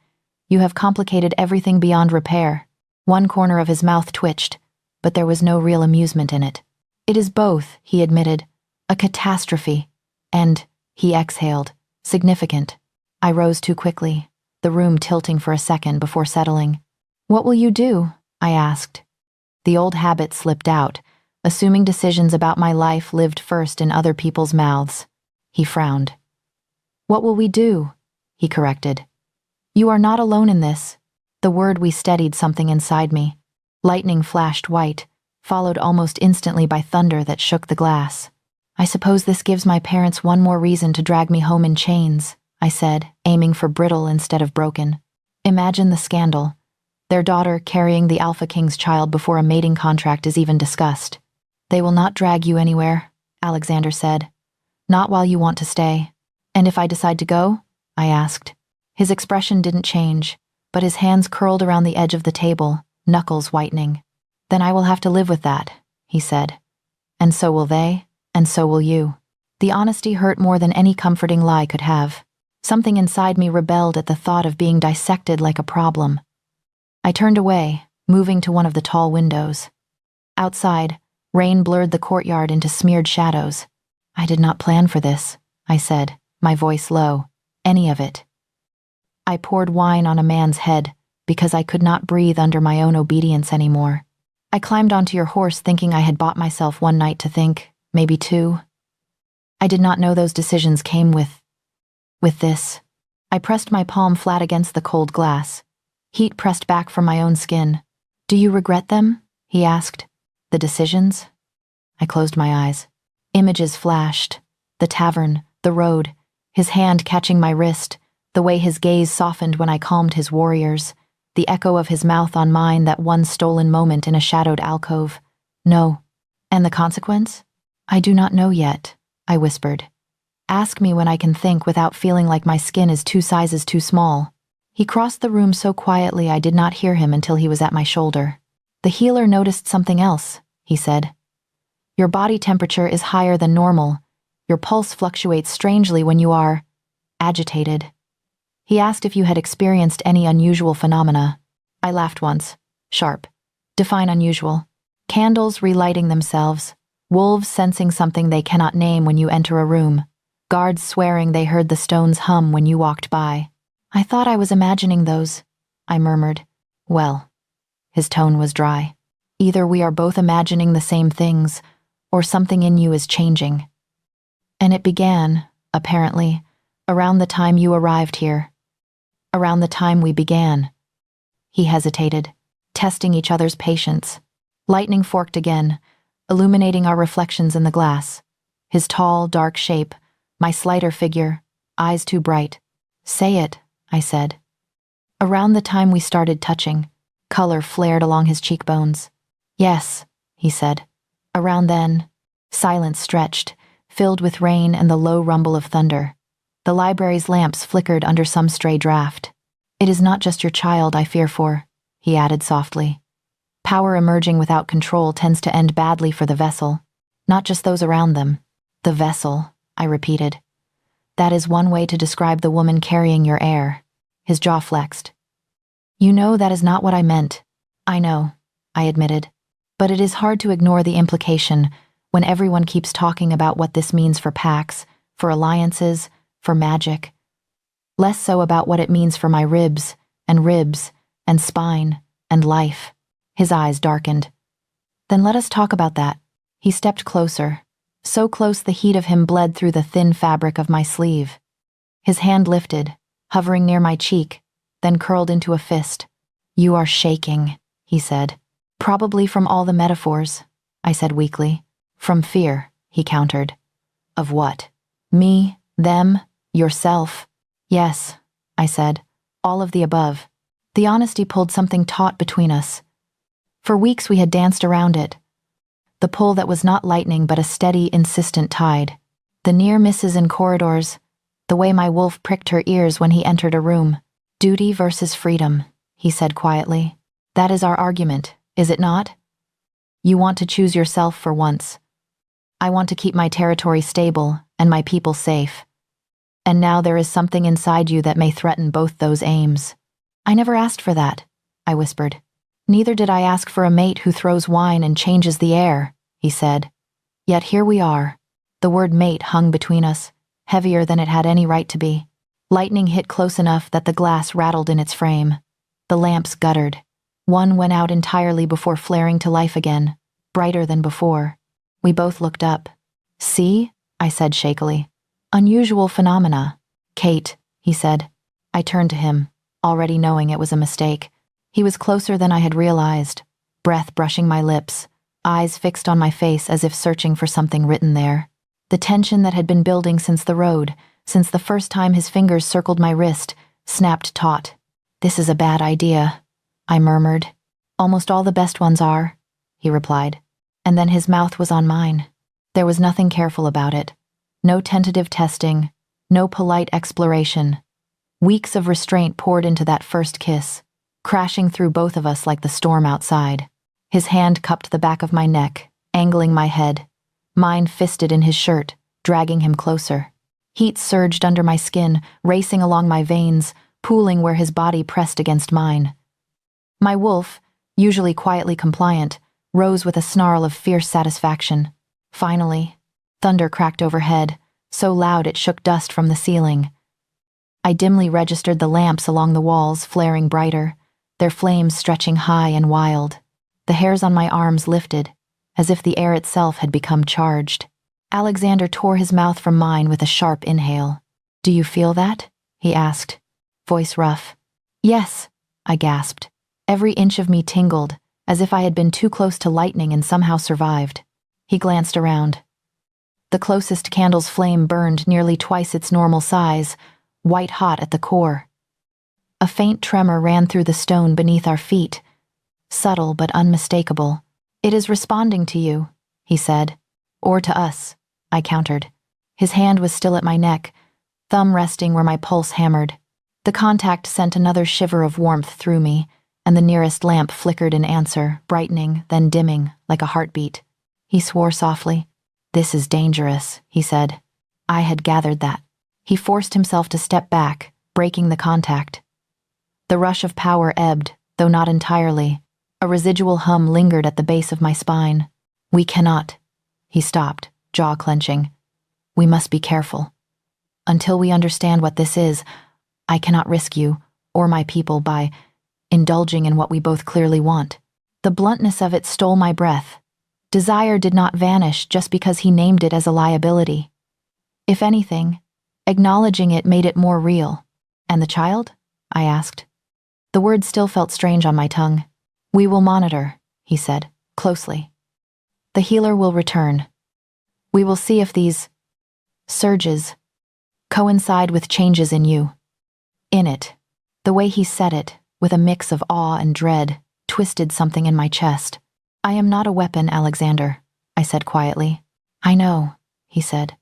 You have complicated everything beyond repair." One corner of his mouth twitched, but there was no real amusement in it. "It is both," he admitted. "A catastrophe. And," he exhaled, "significant." I rose too quickly, the room tilting for a second before settling. "What will you do?" I asked. The old habit slipped out, assuming decisions about my life lived first in other people's mouths. He frowned. "What will we do?" he corrected. "You are not alone in this." The word we steadied something inside me. Lightning flashed white, followed almost instantly by thunder that shook the glass. "I suppose this gives my parents one more reason to drag me home in chains," I said, aiming for brittle instead of broken. "Imagine the scandal. Their daughter carrying the Alpha King's child before a mating contract is even discussed." "They will not drag you anywhere," Alexander said. "Not while you want to stay." "And if I decide to go?" I asked. His expression didn't change, but his hands curled around the edge of the table, knuckles whitening. "Then I will have to live with that," he said. "And so will they, and so will you." The honesty hurt more than any comforting lie could have. Something inside me rebelled at the thought of being dissected like a problem. I turned away, moving to one of the tall windows. Outside, rain blurred the courtyard into smeared shadows. "I did not plan for this," I said. my voice low. Any of it. I poured wine on a man's head because I could not breathe under my own obedience anymore. I climbed onto your horse thinking I had bought myself one night to think, maybe two. I did not know those decisions came with this. I pressed my palm flat against the cold glass. Heat pressed back from my own skin. Do you regret them? He asked. The decisions? I closed my eyes. Images flashed. The tavern, the road, his hand catching my wrist, the way his gaze softened when I calmed his warriors, the echo of his mouth on mine that one stolen moment in a shadowed alcove. No. And the consequence? I do not know yet, I whispered. Ask me when I can think without feeling like my skin is 2 sizes too small. He crossed the room so quietly I did not hear him until he was at my shoulder. The healer noticed something else, he said. Your body temperature is higher than normal. Your pulse fluctuates strangely when you are agitated. He asked if you had experienced any unusual phenomena. I laughed once. Sharp. Define unusual. Candles relighting themselves. Wolves sensing something they cannot name when you enter a room. Guards swearing they heard the stones hum when you walked by. I thought I was imagining those, I murmured. Well. His tone was dry. Either we are both imagining the same things, or something in you is changing. And it began, apparently, around the time you arrived here. Around the time we began. He hesitated, testing each other's patience. Lightning forked again, illuminating our reflections in the glass. His tall, dark shape, my slighter figure, eyes too bright. Say it, I said. Around the time we started touching, color flared along his cheekbones. Yes, he said. Around then. Silence stretched, filled with rain and the low rumble of thunder. The library's lamps flickered under some stray draft. It is not just your child I fear for, he added softly. Power emerging without control tends to end badly for the vessel, not just those around them. The vessel, I repeated. That is one way to describe the woman carrying your heir. His jaw flexed. You know that is not what I meant. I know, I admitted. But it is hard to ignore the implication when everyone keeps talking about what this means for pacts, for alliances, for magic. Less so about what it means for my ribs, and spine, and life. His eyes darkened. Then let us talk about that. He stepped closer, so close the heat of him bled through the thin fabric of my sleeve. His hand lifted, hovering near my cheek, then curled into a fist. You are shaking, he said. Probably from all the metaphors, I said weakly. From fear, he countered. Of what? Me, them, yourself? Yes, I said. All of the above. The honesty pulled something taut between us. For weeks we had danced around it. The pull that was not lightning but a steady, insistent tide. The near misses in corridors. The way my wolf pricked her ears when he entered a room. Duty versus freedom, he said quietly. That is our argument, is it not? You want to choose yourself for once. I want to keep my territory stable and my people safe. And now there is something inside you that may threaten both those aims. I never asked for that, I whispered. Neither did I ask for a mate who throws wine and changes the air, he said. Yet here we are. The word mate hung between us, heavier than it had any right to be. Lightning hit close enough that the glass rattled in its frame. The lamps guttered. One went out entirely before flaring to life again, brighter than before. We both looked up. See? I said shakily. Unusual phenomena. Kate, he said. I turned to him, already knowing it was a mistake. He was closer than I had realized, breath brushing my lips, eyes fixed on my face as if searching for something written there. The tension that had been building since the road, since the first time his fingers circled my wrist, snapped taut. This is a bad idea, I murmured. Almost all the best ones are, he replied. And then his mouth was on mine. There was nothing careful about it. No tentative testing, no polite exploration. Weeks of restraint poured into that first kiss, crashing through both of us like the storm outside. His hand cupped the back of my neck, angling my head. Mine fisted in his shirt, dragging him closer. Heat surged under my skin, racing along my veins, pooling where his body pressed against mine. My wolf, usually quietly compliant, rose with a snarl of fierce satisfaction. Finally, thunder cracked overhead, so loud it shook dust from the ceiling. I dimly registered the lamps along the walls flaring brighter, their flames stretching high and wild. The hairs on my arms lifted, as if the air itself had become charged. Alexander tore his mouth from mine with a sharp inhale. "Do you feel that?" he asked, voice rough. "Yes," I gasped. Every inch of me tingled, as if I had been too close to lightning and somehow survived. He glanced around. The closest candle's flame burned nearly twice its normal size, white hot at the core. A faint tremor ran through the stone beneath our feet, subtle but unmistakable. "It is responding to you," he said. "Or to us," I countered. His hand was still at my neck, thumb resting where my pulse hammered. The contact sent another shiver of warmth through me, and the nearest lamp flickered in answer, brightening, then dimming, like a heartbeat. He swore softly. "This is dangerous," he said. I had gathered that. He forced himself to step back, breaking the contact. The rush of power ebbed, though not entirely. A residual hum lingered at the base of my spine. "We cannot." He stopped, jaw clenching. "We must be careful. Until we understand what this is, I cannot risk you, or my people, by indulging in what we both clearly want." The bluntness of it stole my breath. Desire did not vanish just because he named it as a liability. If anything, acknowledging it made it more real. "And the child?" I asked. The word still felt strange on my tongue. "We will monitor," he said, closely. "The healer will return. We will see if these surges coincide with changes in you." In it, the way he said it, with a mix of awe and dread, twisted something in my chest. "I am not a weapon, Alexander," I said quietly. "I know," he said.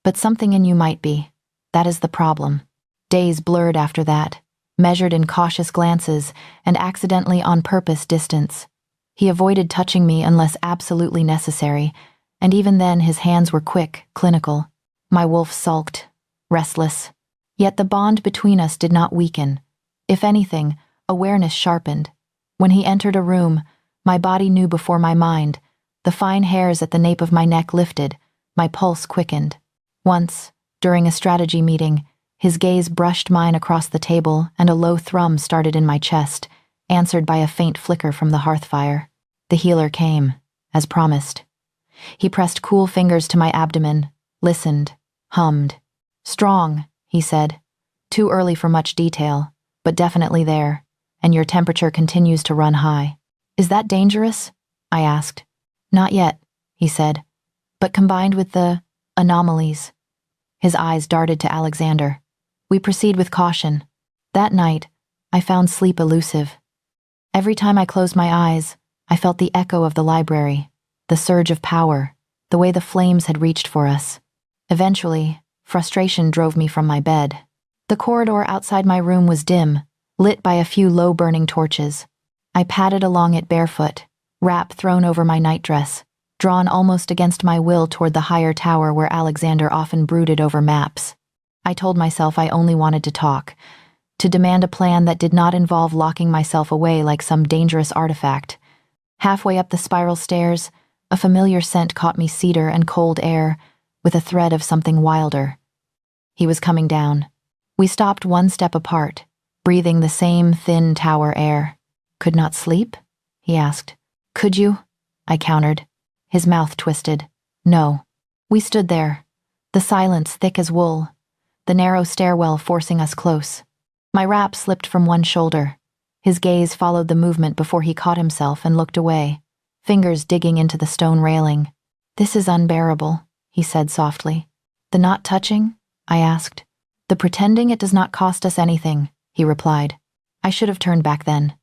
"But something in you might be. That is the problem." Days blurred after that, measured in cautious glances and accidentally on purpose distance. He avoided touching me unless absolutely necessary, and even then his hands were quick, clinical. My wolf sulked, restless. Yet the bond between us did not weaken. If anything, awareness sharpened. When he entered a room, my body knew before my mind. The fine hairs at the nape of my neck lifted, my pulse quickened. Once, during a strategy meeting, his gaze brushed mine across the table and a low thrum started in my chest, answered by a faint flicker from the hearth fire. The healer came, as promised. He pressed cool fingers to my abdomen, listened, hummed. "Strong," he said. "Too early for much detail, but definitely there, and your temperature continues to run high." "Is that dangerous?" I asked. "Not yet," he said, "but combined with the anomalies." His eyes darted to Alexander. "We proceed with caution." That night, I found sleep elusive. Every time I closed my eyes, I felt the echo of the library, the surge of power, the way the flames had reached for us. Eventually, frustration drove me from my bed. The corridor outside my room was dim, lit by a few low-burning torches. I padded along it barefoot, wrap thrown over my nightdress, drawn almost against my will toward the higher tower where Alexander often brooded over maps. I told myself I only wanted to talk, to demand a plan that did not involve locking myself away like some dangerous artifact. Halfway up the spiral stairs, a familiar scent caught me, cedar and cold air, with a thread of something wilder. He was coming down. We stopped one step apart, breathing the same thin tower air. "Could not sleep?" he asked. "Could you?" I countered. His mouth twisted. "No." We stood there, the silence thick as wool, the narrow stairwell forcing us close. My wrap slipped from one shoulder. His gaze followed the movement before he caught himself and looked away, fingers digging into the stone railing. "This is unbearable," he said softly. "The not touching?" I asked. "The pretending it does not cost us anything," he replied. I should have turned back then.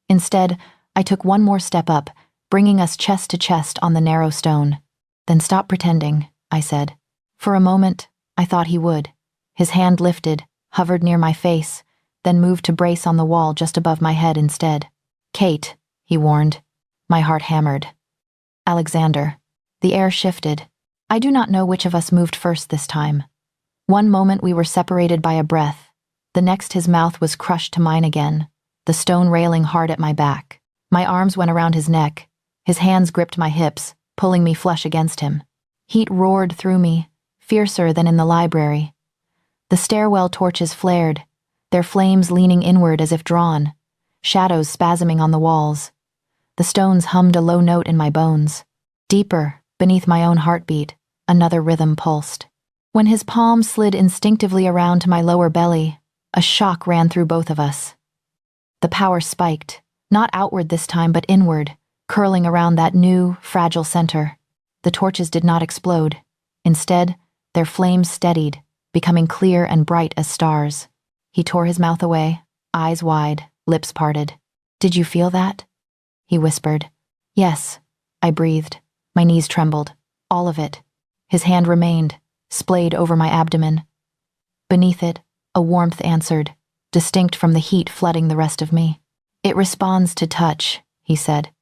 Instead, I took one more step up, bringing us chest to chest on the narrow stone. "Then stop pretending," I said. For a moment, I thought he would. His hand lifted, hovered near my face, then moved to brace on the wall just above my head instead. "Kate," he warned. My heart hammered. "Alexander." The air shifted. I do not know which of us moved first this time. One moment we were separated by a breath. The next his mouth was crushed to mine again, the stone railing hard at my back. My arms went around his neck. His hands gripped my hips, pulling me flush against him. Heat roared through me, fiercer than in the library. The stairwell torches flared, their flames leaning inward as if drawn, shadows spasming on the walls. The stones hummed a low note in my bones. Deeper, beneath my own heartbeat, another rhythm pulsed. When his palm slid instinctively around to my lower belly, a shock ran through both of us. The power spiked, not outward this time but inward, curling around that new, fragile center. The torches did not explode. Instead, their flames steadied, becoming clear and bright as stars. He tore his mouth away, eyes wide, lips parted. "Did you feel that?" he whispered. "Yes," I breathed. My knees trembled. All of it. His hand remained, splayed over my abdomen. Beneath it, a warmth answered, distinct from the heat flooding the rest of me. "It responds to touch," he said.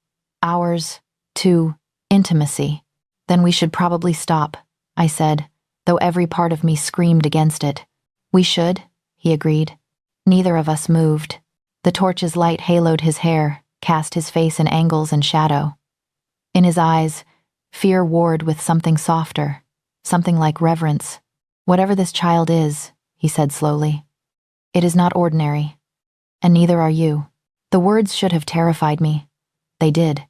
"Ours, to intimacy." "Then we should probably stop," I said, though every part of me screamed against it. "We should," he agreed. Neither of us moved. The torch's light haloed his hair, cast his face in angles and shadow. In his eyes, fear warred with something softer, something like reverence. "Whatever this child is," he said slowly, "it is not ordinary. And neither are you." The words should have terrified me. They did.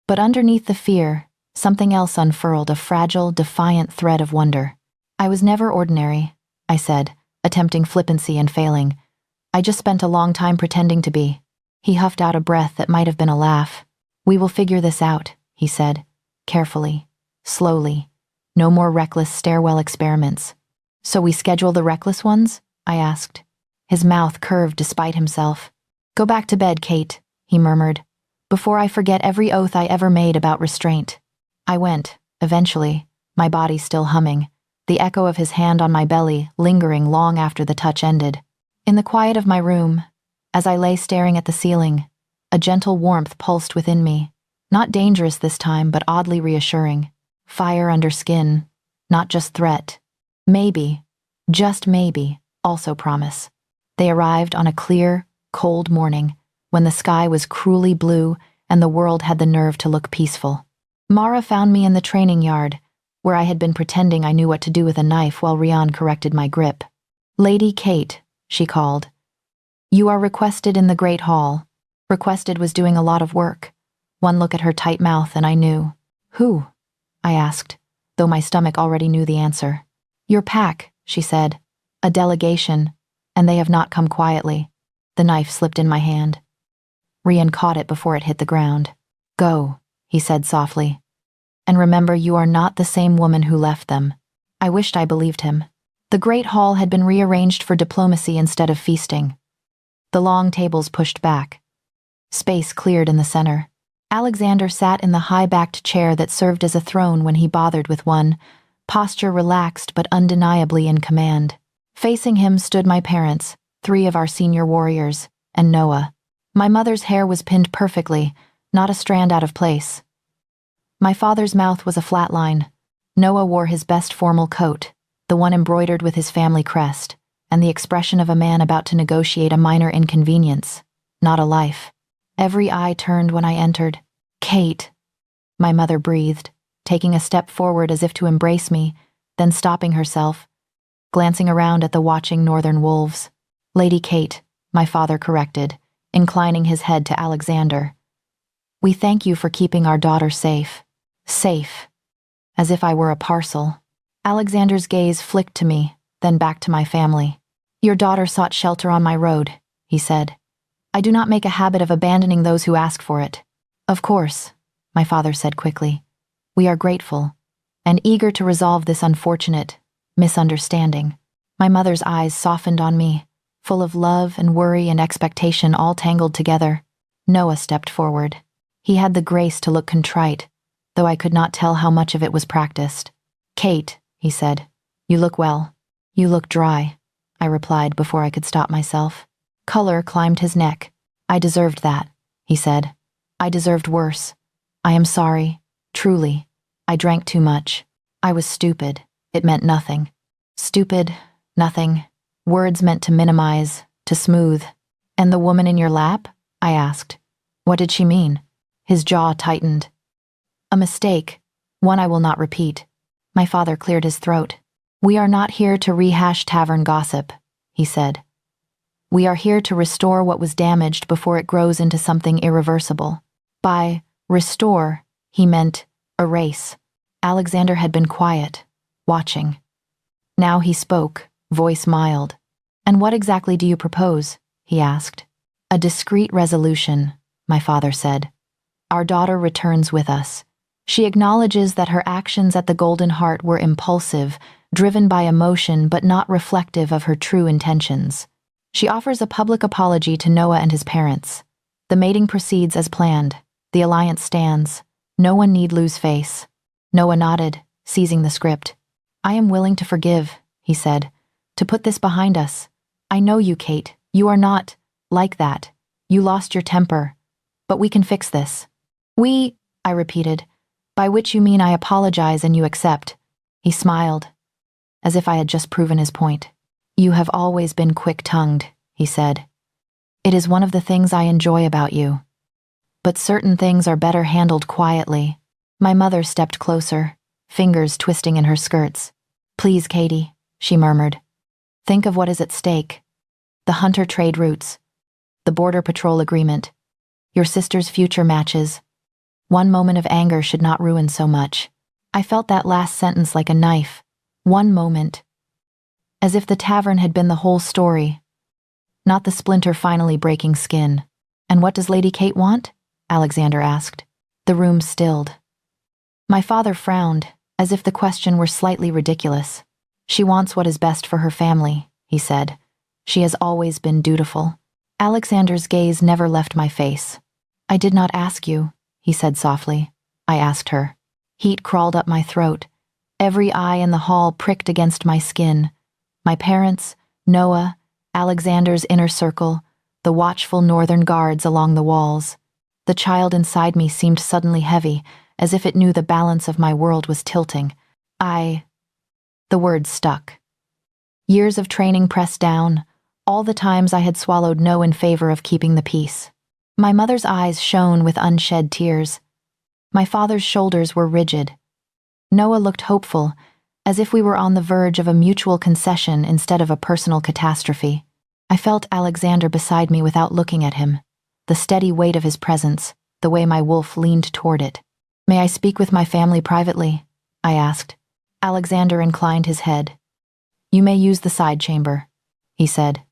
But underneath the fear, something else unfurled, a fragile, defiant thread of wonder. "I was never ordinary," I said, attempting flippancy and failing. "I just spent a long time pretending to be." He huffed out a breath that might have been a laugh. "We will figure this out," he said, carefully, slowly. "No more reckless stairwell experiments." "So we schedule the reckless ones?" I asked. His mouth curved despite himself. "Go back to bed, Kate," he murmured, "before I forget every oath I ever made about restraint." I went, eventually, my body still humming, the echo of his hand on my belly lingering long after the touch ended. In the quiet of my room, as I lay staring at the ceiling, a gentle warmth pulsed within me, not dangerous this time but oddly reassuring. Fire under skin, not just threat. Maybe, just maybe, also promise. They arrived on a clear, cold morning, when the sky was cruelly blue and the world had the nerve to look peaceful. Mara found me in the training yard, where I had been pretending I knew what to do with a knife while Rian corrected my grip. "Lady Kate," she called. "You are requested in the Great Hall." Requested was doing a lot of work. One look at her tight mouth and I knew. "Who?" I asked, though my stomach already knew the answer. "Your pack," she said. "A delegation, and they have not come quietly." The knife slipped in my hand. Rian caught it before it hit the ground. "Go," he said softly. "And remember, you are not the same woman who left them." I wished I believed him. The Great Hall had been rearranged for diplomacy instead of feasting. The long tables pushed back. Space cleared in the center. Alexander sat in the high-backed chair that served as a throne when he bothered with one, posture relaxed but undeniably in command. Facing him stood my parents, 3 of our senior warriors, and Noah. My mother's hair was pinned perfectly, not a strand out of place. My father's mouth was a flat line. Noah wore his best formal coat, the one embroidered with his family crest, and the expression of a man about to negotiate a minor inconvenience, not a life. Every eye turned when I entered. "Kate," my mother breathed, taking a step forward as if to embrace me, then stopping herself, glancing around at the watching northern wolves. "Lady Kate," my father corrected, inclining his head to Alexander. "We thank you for keeping our daughter safe." Safe. As if I were a parcel. Alexander's gaze flicked to me, then back to my family. "Your daughter sought shelter on my road," he said. "I do not make a habit of abandoning those who ask for it." "Of course," my father said quickly. "We are grateful, and eager to resolve this unfortunate misunderstanding." My mother's eyes softened on me, full of love and worry and expectation all tangled together. Noah stepped forward. He had the grace to look contrite, though I could not tell how much of it was practiced. "Kate," he said, "you look well." "You look dry," I replied before I could stop myself. Color climbed his neck. "I deserved that," he said. "I deserved worse. I am sorry, truly. I drank too much. I was stupid. It meant nothing." Stupid, nothing. Words meant to minimize, to smooth. "And the woman in your lap?" I asked. "What did she mean?" His jaw tightened. "A mistake, one I will not repeat." My father cleared his throat. "We are not here to rehash tavern gossip," he said. "We are here to restore what was damaged before it grows into something irreversible." By restore, he meant erase. Alexander had been quiet, watching. Now he spoke, voice mild. "And what exactly do you propose?" he asked. "A discreet resolution," my father said. "Our daughter returns with us. She acknowledges that her actions at the Golden Heart were impulsive, driven by emotion but not reflective of her true intentions. She offers a public apology to Noah and his parents. The mating proceeds as planned. The alliance stands. No one need lose face." Noah nodded, seizing the script. "I am willing to forgive," he said, "to put this behind us. I know you, Kate. You are not like that. You lost your temper. But we can fix this." "We," I repeated, "by which you mean I apologize and you accept." He smiled, as if I had just proven his point. "You have always been quick-tongued," he said. "It is one of the things I enjoy about you. But certain things are better handled quietly." My mother stepped closer, fingers twisting in her skirts. "Please, Katie," she murmured. "Think of what is at stake. The hunter trade routes, the border patrol agreement, your sister's future matches. One moment of anger should not ruin so much." I felt that last sentence like a knife. One moment. As if the tavern had been the whole story, not the splinter finally breaking skin. "And what does Lady Kate want?" Alexander asked. The room stilled. My father frowned, as if the question were slightly ridiculous. "She wants what is best for her family," he said. "She has always been dutiful." Alexander's gaze never left my face. "I did not ask you," he said softly. "I asked her." Heat crawled up my throat. Every eye in the hall pricked against my skin. My parents, Noah, Alexander's inner circle, the watchful northern guards along the walls. The child inside me seemed suddenly heavy, as if it knew the balance of my world was tilting. The words stuck. Years of training pressed down, all the times I had swallowed no in favor of keeping the peace. My mother's eyes shone with unshed tears. My father's shoulders were rigid. Noah looked hopeful, as if we were on the verge of a mutual concession instead of a personal catastrophe. I felt Alexander beside me without looking at him, the steady weight of his presence, the way my wolf leaned toward it. "May I speak with my family privately?" I asked. Alexander inclined his head. "You may use the side chamber," he said.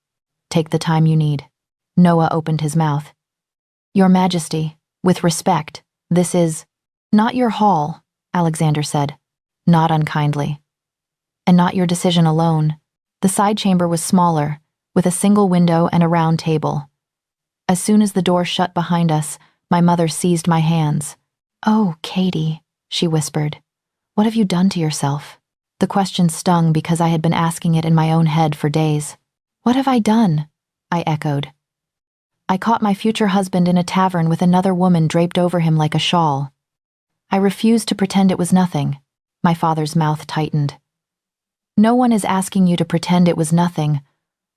"Take the time you need." Noah opened his mouth. "Your Majesty, with respect, this is not your hall," Alexander said, not unkindly. "And not your decision alone." The side chamber was smaller, with a single window and a round table. As soon as the door shut behind us, my mother seized my hands. "Oh, Katie," she whispered, "what have you done to yourself?" The question stung because I had been asking it in my own head for days. "What have I done?" I echoed. "I caught my future husband in a tavern with another woman draped over him like a shawl. I refused to pretend it was nothing." My father's mouth tightened. "No one is asking you to pretend it was nothing,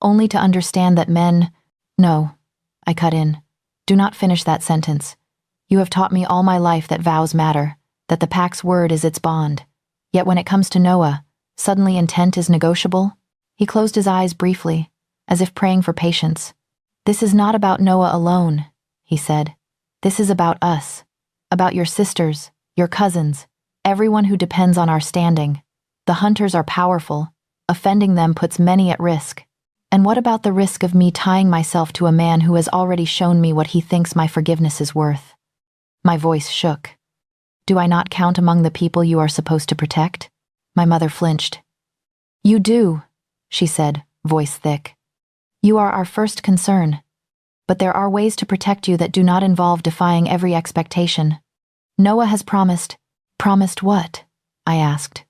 only to understand that men—" "No," I cut in. "Do not finish that sentence. You have taught me all my life that vows matter, that the pack's word is its bond. Yet when it comes to Noah, suddenly intent is negotiable?" He closed his eyes briefly, as if praying for patience. "This is not about Noah alone," he said. "This is about us, about your sisters, your cousins, everyone who depends on our standing. The hunters are powerful. Offending them puts many at risk. And what about the risk of me tying myself to a man who has already shown me what he thinks my forgiveness is worth?" My voice shook. "Do I not count among the people you are supposed to protect?" My mother flinched. "You do," she said, voice thick. "You are our first concern. But there are ways to protect you that do not involve defying every expectation. Noah has promised." "Promised what?" I asked.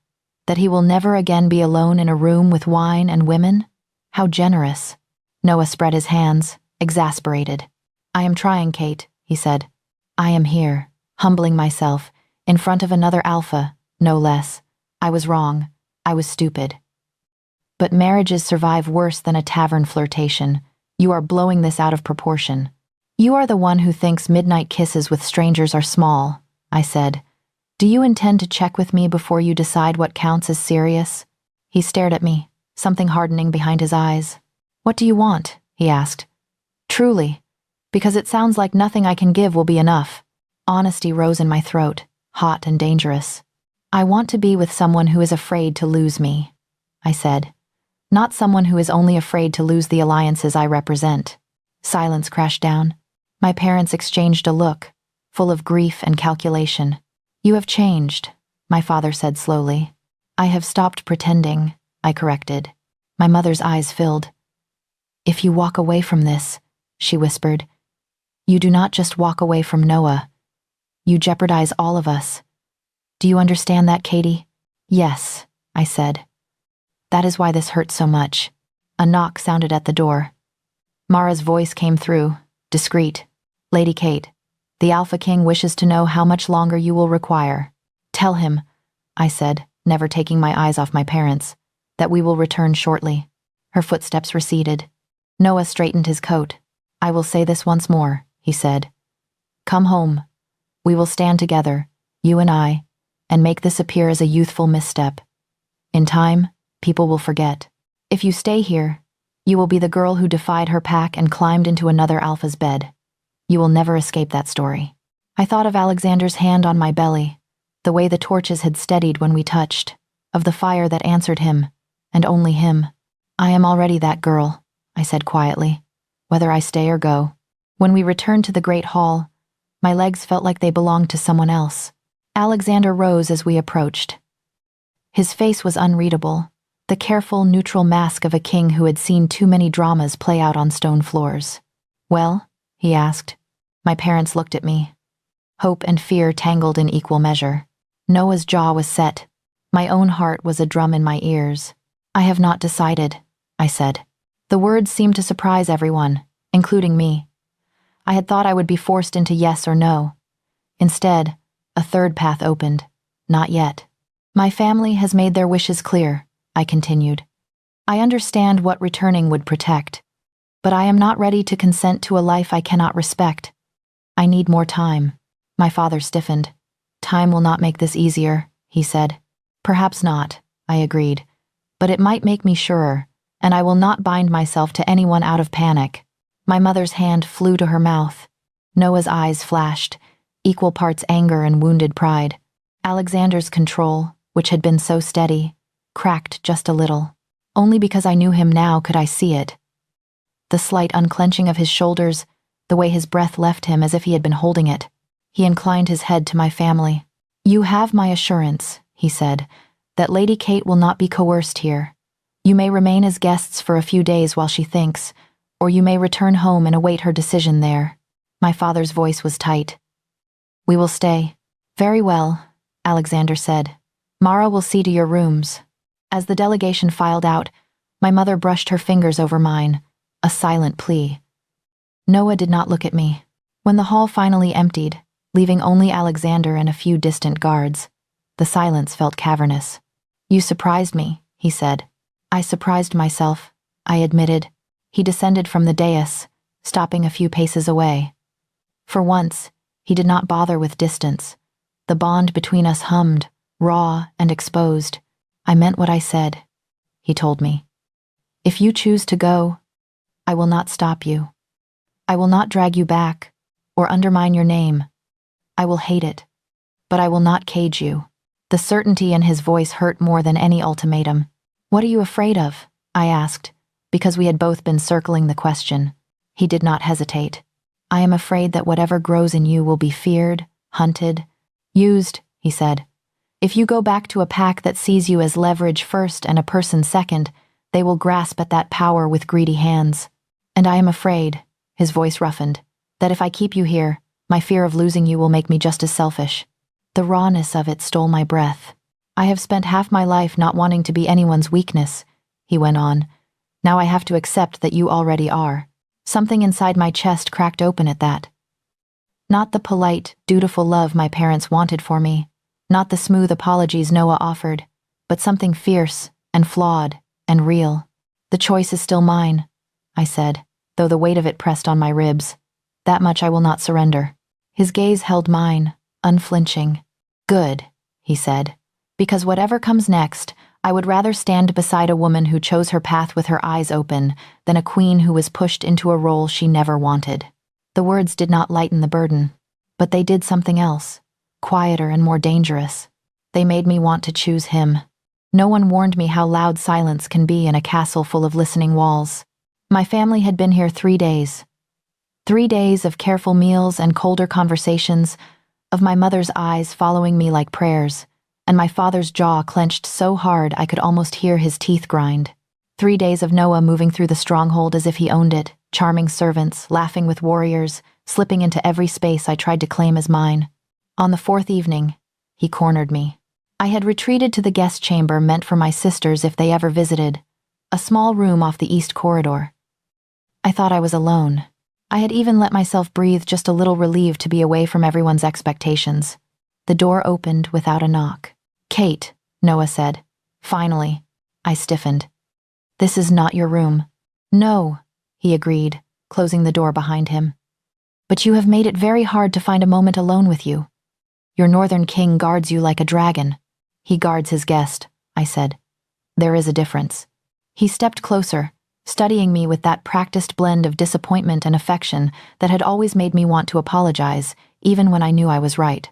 "That he will never again be alone in a room with wine and women? How generous." Noah spread his hands, exasperated. "I am trying, Kate," he said. "I am here, humbling myself, in front of another alpha, no less. I was wrong. I was stupid. But marriages survive worse than a tavern flirtation. You are blowing this out of proportion. You are the one who thinks midnight kisses with strangers are small," I said. "Do you intend to check with me before you decide what counts as serious?" He stared at me, something hardening behind his eyes. "What do you want?" he asked. "Truly, because it sounds like nothing I can give will be enough." Honesty rose in my throat, hot and dangerous. "I want to be with someone who is afraid to lose me," I said. "Not someone who is only afraid to lose the alliances I represent." Silence crashed down. My parents exchanged a look, full of grief and calculation. "You have changed," my father said slowly. "I have stopped pretending," I corrected. My mother's eyes filled. "If you walk away from this," she whispered, "you do not just walk away from Noah. You jeopardize all of us. Do you understand that, Katie?" "Yes," I said. "That is why this hurts so much." A knock sounded at the door. Mara's voice came through, discreet. "Lady Kate, the Alpha King wishes to know how much longer you will require." "Tell him," I said, never taking my eyes off my parents, "that we will return shortly." Her footsteps receded. Noah straightened his coat. "I will say this once more," he said. "Come home. We will stand together, you and I, and make this appear as a youthful misstep. In time, people will forget. If you stay here, you will be the girl who defied her pack and climbed into another alpha's bed. You will never escape that story." I thought of Alexander's hand on my belly, the way the torches had steadied when we touched, of the fire that answered him, and only him. "I am already that girl," I said quietly, "whether I stay or go." When we returned to the great hall, my legs felt like they belonged to someone else. Alexander rose as we approached. His face was unreadable, the careful, neutral mask of a king who had seen too many dramas play out on stone floors. "Well?" he asked. My parents looked at me. Hope and fear tangled in equal measure. Noah's jaw was set. My own heart was a drum in my ears. "I have not decided," I said. The words seemed to surprise everyone, including me. I had thought I would be forced into yes or no. Instead, a third path opened. "Not yet." "My family has made their wishes clear," I continued. "I understand what returning would protect, but I am not ready to consent to a life I cannot respect. I need more time." My father stiffened. "Time will not make this easier," he said. "Perhaps not," I agreed, "but it might make me surer, and I will not bind myself to anyone out of panic." My mother's hand flew to her mouth. Noah's eyes flashed, equal parts anger and wounded pride. Alexander's control, which had been so steady, cracked just a little. Only because I knew him now could I see it. The slight unclenching of his shoulders, the way his breath left him as if he had been holding it. He inclined his head to my family. "You have my assurance," he said, "that Lady Kate will not be coerced here. You may remain as guests for a few days while she thinks, or you may return home and await her decision there." My father's voice was tight. "We will stay." "Very well," Alexander said. "Mara will see to your rooms." As the delegation filed out, my mother brushed her fingers over mine, a silent plea. Noah did not look at me. When the hall finally emptied, leaving only Alexander and a few distant guards, the silence felt cavernous. "You surprised me," he said. "I surprised myself," I admitted. He descended from the dais, stopping a few paces away. For once, he did not bother with distance. The bond between us hummed, raw and exposed. "I meant what I said," he told me. "If you choose to go, I will not stop you. I will not drag you back or undermine your name. I will hate it, but I will not cage you." The certainty in his voice hurt more than any ultimatum. "What are you afraid of?" I asked, because we had both been circling the question. He did not hesitate. "I am afraid that whatever grows in you will be feared, hunted, used," he said. "If you go back to a pack that sees you as leverage first and a person second, they will grasp at that power with greedy hands. And I am afraid," his voice roughened, "that if I keep you here, my fear of losing you will make me just as selfish." The rawness of it stole my breath. "I have spent half my life not wanting to be anyone's weakness," he went on. "Now I have to accept that you already are." Something inside my chest cracked open at that. Not the polite, dutiful love my parents wanted for me, not the smooth apologies Noah offered, but something fierce and flawed and real. "The choice is still mine," I said, though the weight of it pressed on my ribs. "That much I will not surrender." His gaze held mine, unflinching. "Good," he said, "because whatever comes next, I would rather stand beside a woman who chose her path with her eyes open than a queen who was pushed into a role she never wanted. The words did not lighten the burden, but they did something else, quieter and more dangerous. They made me want to choose him. No one warned me how loud silence can be in a castle full of listening walls. My family had been here 3 days. 3 days of careful meals and colder conversations, of my mother's eyes following me like prayers, and my father's jaw clenched so hard I could almost hear his teeth grind. 3 days of Noah moving through the stronghold as if he owned it, charming servants, laughing with warriors, slipping into every space I tried to claim as mine. On the 4th evening, he cornered me. I had retreated to the guest chamber meant for my sisters if they ever visited, a small room off the east corridor. I thought I was alone. I had even let myself breathe just a little relieved to be away from everyone's expectations. The door opened without a knock. "Kate," Noah said. Finally. I stiffened. "This is not your room." "No," he agreed, closing the door behind him. "But you have made it very hard to find a moment alone with you. Your northern king guards you like a dragon." "He guards his guest," I said. "There is a difference." He stepped closer, studying me with that practiced blend of disappointment and affection that had always made me want to apologize, even when I knew I was right.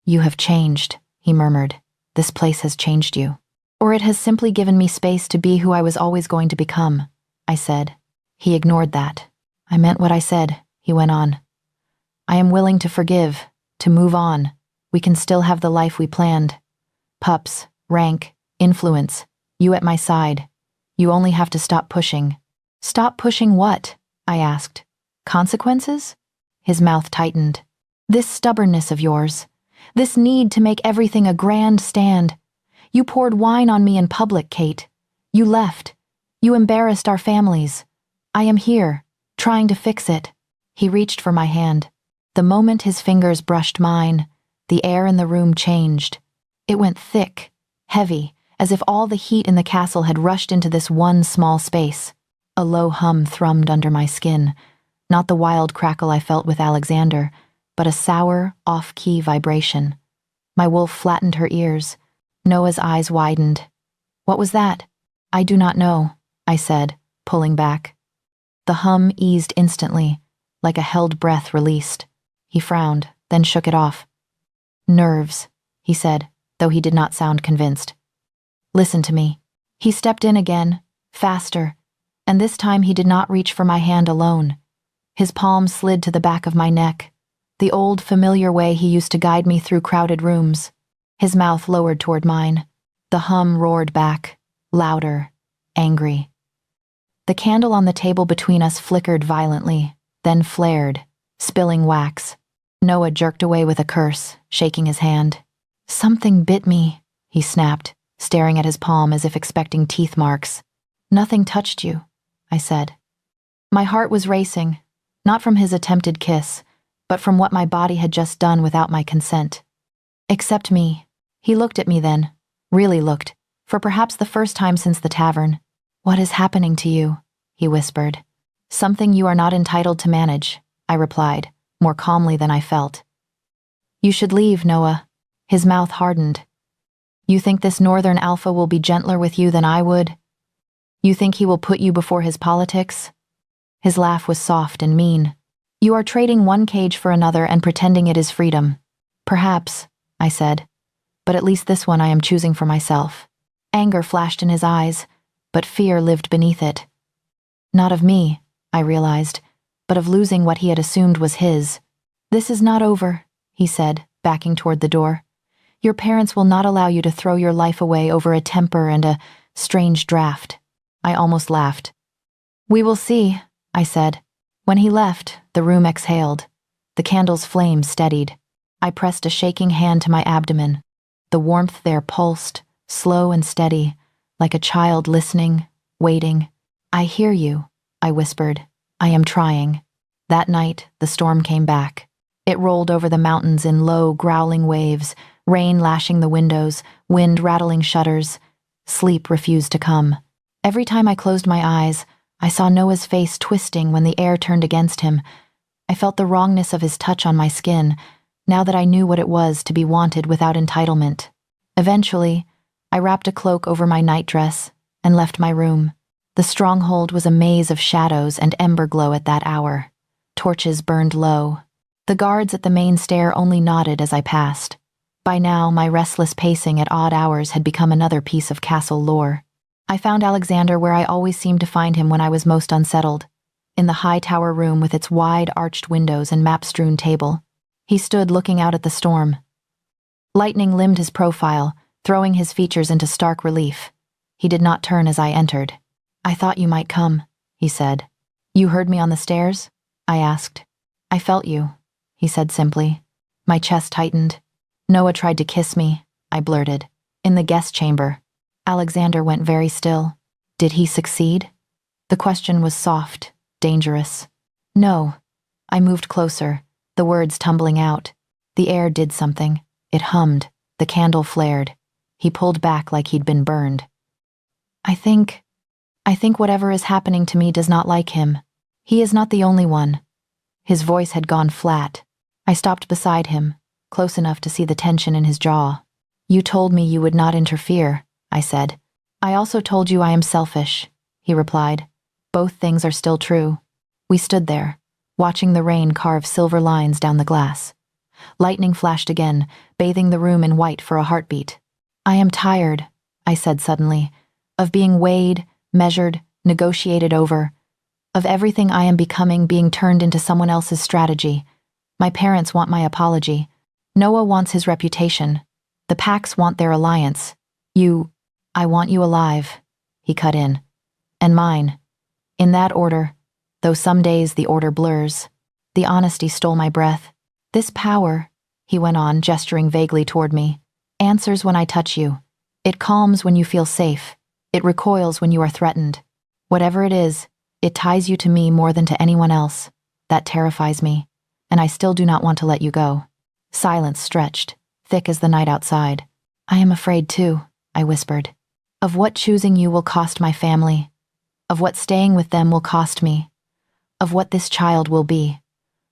"You have changed," he murmured. "This place has changed you. Or it has simply given me space to be who I was always going to become," I said. He ignored that. "I meant what I said," he went on. "I am willing to forgive, to move on. We can still have the life we planned. Pups, rank, influence, you at my side. You only have to stop pushing." "Stop pushing what?" I asked. "Consequences?" His mouth tightened. "This stubbornness of yours. This need to make everything a grand stand. You poured wine on me in public, Kate. You left. You embarrassed our families. I am here, trying to fix it." He reached for my hand. The moment his fingers brushed mine, the air in the room changed. It went thick, heavy, as if all the heat in the castle had rushed into this one small space. A low hum thrummed under my skin, not the wild crackle I felt with Alexander, but a sour, off-key vibration. My wolf flattened her ears. Noah's eyes widened. "What was that?" "I do not know," I said, pulling back. The hum eased instantly, like a held breath released. He frowned, then shook it off. "Nerves," he said, though he did not sound convinced. "Listen to me." He stepped in again, faster, and this time he did not reach for my hand alone. His palm slid to the back of my neck, the old familiar way he used to guide me through crowded rooms. His mouth lowered toward mine. The hum roared back, louder, angry. The candle on the table between us flickered violently, then flared, spilling wax. Noah jerked away with a curse, shaking his hand. "Something bit me," he snapped, staring at his palm as if expecting teeth marks. "Nothing touched you," I said. My heart was racing, not from his attempted kiss, but from what my body had just done without my consent. "Except me." He looked at me then, really looked, for perhaps the first time since the tavern. "What is happening to you?" he whispered. "Something you are not entitled to manage," I replied, more calmly than I felt. "You should leave, Noah." His mouth hardened. "You think this northern alpha will be gentler with you than I would? You think he will put you before his politics?" His laugh was soft and mean. "You are trading one cage for another and pretending it is freedom." "Perhaps," I said, "but at least this one I am choosing for myself." Anger flashed in his eyes, but fear lived beneath it. Not of me, I realized, but of losing what he had assumed was his. "This is not over," he said, backing toward the door. "Your parents will not allow you to throw your life away over a temper and a strange draft." I almost laughed. "We will see," I said. When he left, the room exhaled. The candle's flame steadied. I pressed a shaking hand to my abdomen. The warmth there pulsed, slow and steady, like a child listening, waiting. "I hear you," I whispered. "I am trying." That night, the storm came back. It rolled over the mountains in low, growling waves, rain lashing the windows, wind rattling shutters. Sleep refused to come. Every time I closed my eyes, I saw Noah's face twisting when the air turned against him. I felt the wrongness of his touch on my skin, now that I knew what it was to be wanted without entitlement. Eventually, I wrapped a cloak over my nightdress and left my room. The stronghold was a maze of shadows and ember glow at that hour. Torches burned low. The guards at the main stair only nodded as I passed. By now, my restless pacing at odd hours had become another piece of castle lore. I found Alexander where I always seemed to find him when I was most unsettled, in the high tower room with its wide, arched windows and map-strewn table. He stood looking out at the storm. Lightning limned his profile, throwing his features into stark relief. He did not turn as I entered. "I thought you might come," he said. "You heard me on the stairs?" I asked. "I felt you," he said simply. My chest tightened. "Noah tried to kiss me," I blurted. "In the guest chamber." Alexander went very still. "Did he succeed?" The question was soft, dangerous. "No." I moved closer, the words tumbling out. The air did something. It hummed. The candle flared. He pulled back like he'd been burned. I think whatever is happening to me does not like him. He is not the only one." His voice had gone flat. I stopped beside him, close enough to see the tension in his jaw. "You told me you would not interfere," I said. "I also told you I am selfish," he replied. "Both things are still true." We stood there, watching the rain carve silver lines down the glass. Lightning flashed again, bathing the room in white for a heartbeat. "I am tired," I said suddenly, "of being weighed, measured, negotiated over, of everything I am becoming being turned into someone else's strategy. My parents want my apology. Noah wants his reputation. The Packs want their alliance. I want you alive," he cut in. "And mine. In that order, though some days the order blurs." The honesty stole my breath. "This power," he went on, gesturing vaguely toward me, "answers when I touch you. It calms when you feel safe. It recoils when you are threatened. Whatever it is, it ties you to me more than to anyone else. That terrifies me, and I still do not want to let you go." Silence stretched, thick as the night outside. "I am afraid too," I whispered. "Of what choosing you will cost my family. Of what staying with them will cost me. Of what this child will be.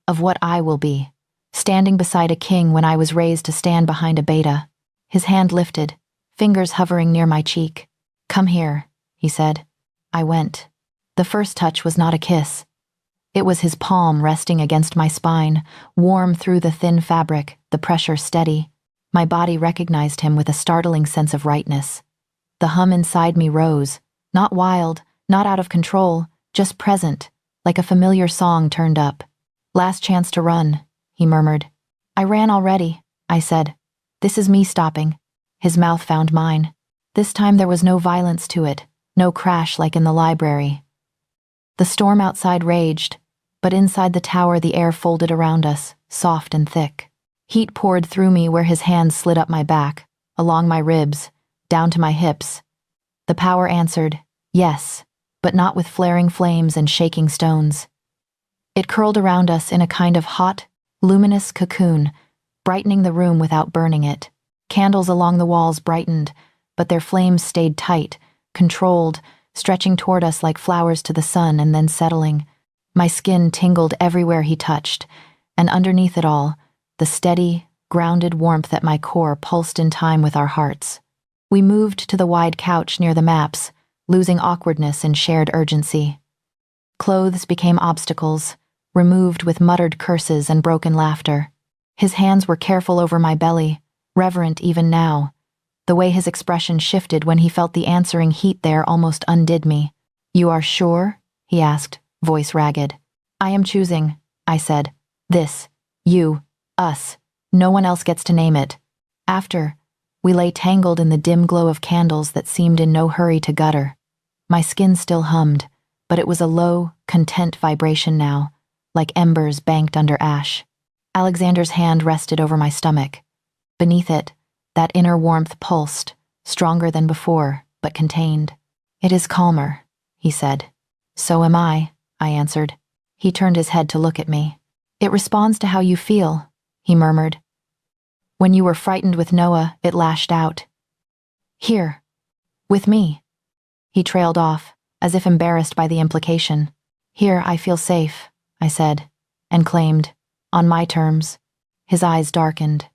Of what I will be. Standing beside a king when I was raised to stand behind a beta." His hand lifted, fingers hovering near my cheek. "Come here," he said. I went. The first touch was not a kiss. It was his palm resting against my spine, warm through the thin fabric, the pressure steady. My body recognized him with a startling sense of rightness. The hum inside me rose, not wild, not out of control, just present, like a familiar song turned up. "Last chance to run," he murmured. "I ran already," I said. "This is me stopping." His mouth found mine. This time there was no violence to it, no crash like in the library. The storm outside raged, but inside the tower the air folded around us, soft and thick. Heat poured through me where his hands slid up my back, along my ribs, down to my hips. The power answered, yes, but not with flaring flames and shaking stones. It curled around us in a kind of hot, luminous cocoon, brightening the room without burning it. Candles along the walls brightened, but their flames stayed tight, controlled, stretching toward us like flowers to the sun and then settling. My skin tingled everywhere he touched, and underneath it all, the steady, grounded warmth at my core pulsed in time with our hearts. We moved to the wide couch near the maps, losing awkwardness in shared urgency. Clothes became obstacles, removed with muttered curses and broken laughter. His hands were careful over my belly, reverent even now. The way his expression shifted when he felt the answering heat there almost undid me. "You are sure?" he asked, voice ragged. "I am choosing," I said. "This. You. Us. No one else gets to name it." After, we lay tangled in the dim glow of candles that seemed in no hurry to gutter. My skin still hummed, but it was a low, content vibration now, like embers banked under ash. Alexander's hand rested over my stomach. Beneath it, that inner warmth pulsed, stronger than before, but contained. "It is calmer," he said. "So am I," I answered. He turned his head to look at me. "It responds to how you feel," he murmured. "When you were frightened with Noah, it lashed out. Here. With me." He trailed off, as if embarrassed by the implication. "Here I feel safe," I said, and claimed, "On my terms." His eyes darkened.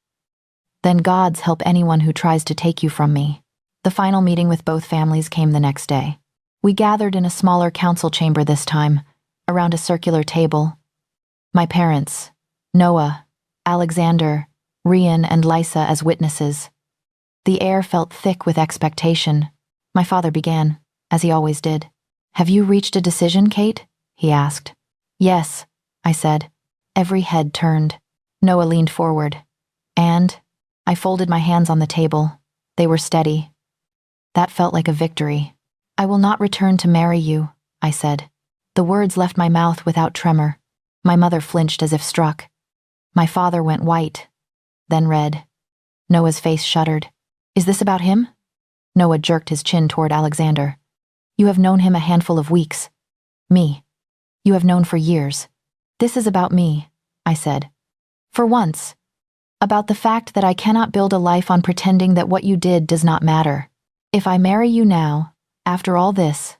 "Then gods help anyone who tries to take you from me." The final meeting with both families came the next day. We gathered in a smaller council chamber this time, around a circular table. My parents, Noah, Alexander, Rian, and Lysa as witnesses. The air felt thick with expectation. My father began, as he always did. "Have you reached a decision, Kate?" he asked. "Yes," I said. Every head turned. Noah leaned forward. "And?" I folded my hands on the table. They were steady. That felt like a victory. "I will not return to marry you," I said. The words left my mouth without tremor. My mother flinched as if struck. My father went white, then red. Noah's face shuddered. "Is this about him?" Noah jerked his chin toward Alexander. "You have known him a handful of weeks. Me. You have known for years. This is about me," I said. "For once. About the fact that I cannot build a life on pretending that what you did does not matter. If I marry you now, after all this,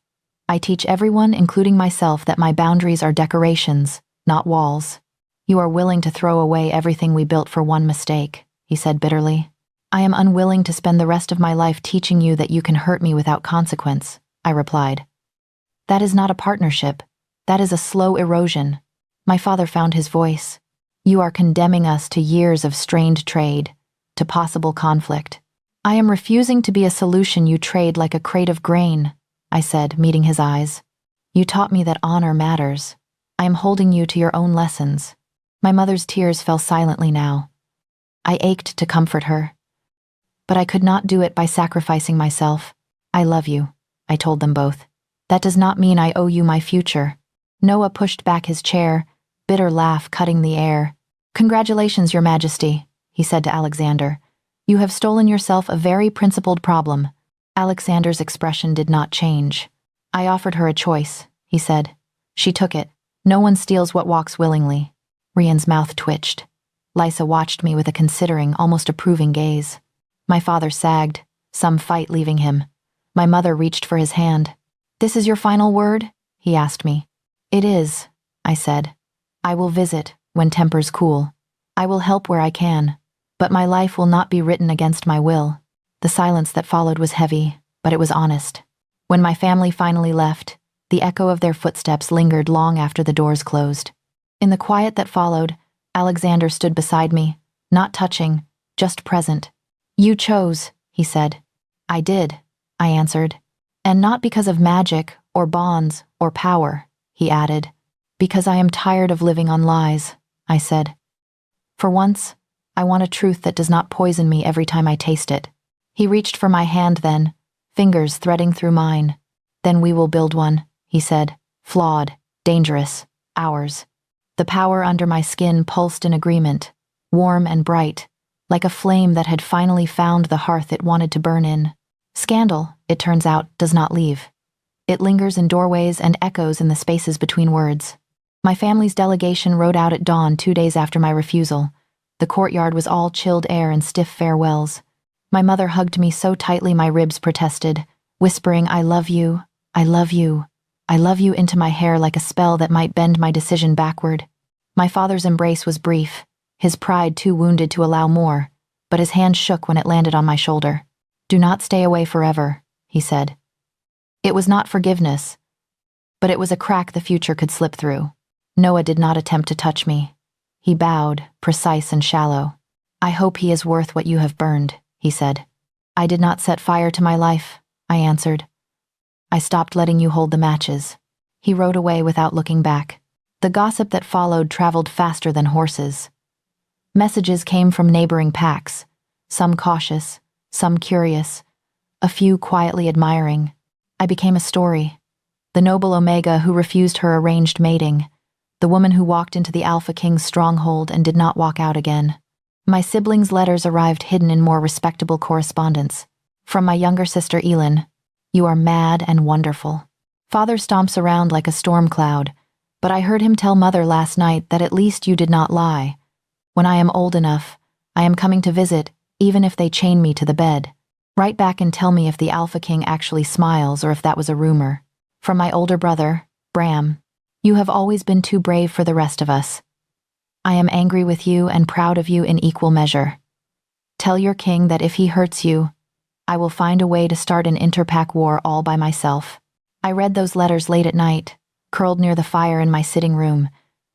I teach everyone, including myself, that my boundaries are decorations, not walls. You are willing to throw away everything we built for one mistake," he said bitterly. "I am unwilling to spend the rest of my life teaching you that you can hurt me without consequence," I replied. "That is not a partnership. That is a slow erosion." My father found his voice. "You are condemning us to years of strained trade, to possible conflict. I am refusing to be a solution you trade like a crate of grain," I said, meeting his eyes. "You taught me that honor matters. I am holding you to your own lessons." My mother's tears fell silently now. I ached to comfort her. But I could not do it by sacrificing myself. "I love you," I told them both. "That does not mean I owe you my future." Noah pushed back his chair, bitter laugh cutting the air. "Congratulations, Your Majesty," he said to Alexander. "You have stolen yourself a very principled problem." Alexander's expression did not change. "I offered her a choice," he said. "She took it. No one steals what walks willingly." Rian's mouth twitched. Lysa watched me with a considering, almost approving gaze. My father sagged, some fight leaving him. My mother reached for his hand. "This is your final word?" he asked me. "It is," I said. "I will visit when tempers cool. I will help where I can. But my life will not be written against my will." The silence that followed was heavy, but it was honest. When my family finally left, the echo of their footsteps lingered long after the doors closed. In the quiet that followed, Alexander stood beside me, not touching, just present. "You chose," he said. "I did," I answered. "And not because of magic, or bonds, or power," he added. "Because I am tired of living on lies," I said. "For once, I want a truth that does not poison me every time I taste it." He reached for my hand then, fingers threading through mine. "Then we will build one," he said. "Flawed, dangerous, ours." The power under my skin pulsed in agreement, warm and bright, like a flame that had finally found the hearth it wanted to burn in. Scandal, it turns out, does not leave. It lingers in doorways and echoes in the spaces between words. My family's delegation rode out at dawn 2 days after my refusal. The courtyard was all chilled air and stiff farewells. My mother hugged me so tightly my ribs protested, whispering, "I love you, I love you, I love you," into my hair like a spell that might bend my decision backward. My father's embrace was brief, his pride too wounded to allow more, but his hand shook when it landed on my shoulder. "Do not stay away forever," he said. It was not forgiveness, but it was a crack the future could slip through. Noah did not attempt to touch me. He bowed, precise and shallow. "I hope he is worth what you have burned," he said. "I did not set fire to my life," I answered. "I stopped letting you hold the matches." He rode away without looking back. The gossip that followed traveled faster than horses. Messages came from neighboring packs, some cautious, some curious, a few quietly admiring. I became a story. The noble Omega who refused her arranged mating, the woman who walked into the Alpha King's stronghold and did not walk out again. My siblings' letters arrived hidden in more respectable correspondence. From my younger sister Elin, "You are mad and wonderful." Father stomps around like a storm cloud, but I heard him tell Mother last night that at least you did not lie. When I am old enough, I am coming to visit, even if they chain me to the bed. Write back and tell me if the Alpha King actually smiles or if that was a rumor. From my older brother, Bram, "You have always been too brave for the rest of us. I am angry with you and proud of you in equal measure. Tell your king that if he hurts you, I will find a way to start an interpack war all by myself. I read those letters late at night, curled near the fire in my sitting room,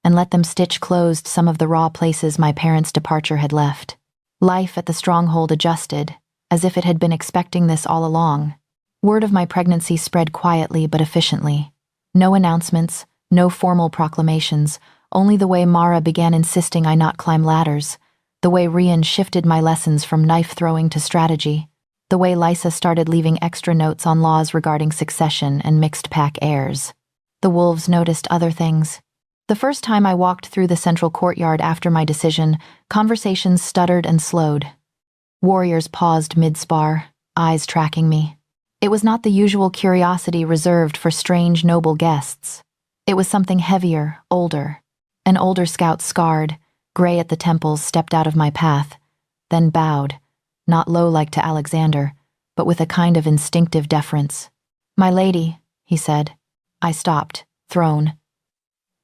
and let them stitch closed some of the raw places my parents' departure had left. Life at the stronghold adjusted, as if it had been expecting this all along. Word of my pregnancy spread quietly but efficiently. No announcements, no formal proclamations, only the way Mara began insisting I not climb ladders, the way Rian shifted my lessons from knife-throwing to strategy, the way Lysa started leaving extra notes on laws regarding succession and mixed-pack heirs. The wolves noticed other things. The first time I walked through the central courtyard after my decision, conversations stuttered and slowed. Warriors paused mid-spar, eyes tracking me. It was not the usual curiosity reserved for strange, noble guests. It was something heavier, older. An older scout, scarred, gray at the temples, stepped out of my path, then bowed, not low like to Alexander, but with a kind of instinctive deference. "My lady," he said. I stopped, thrown.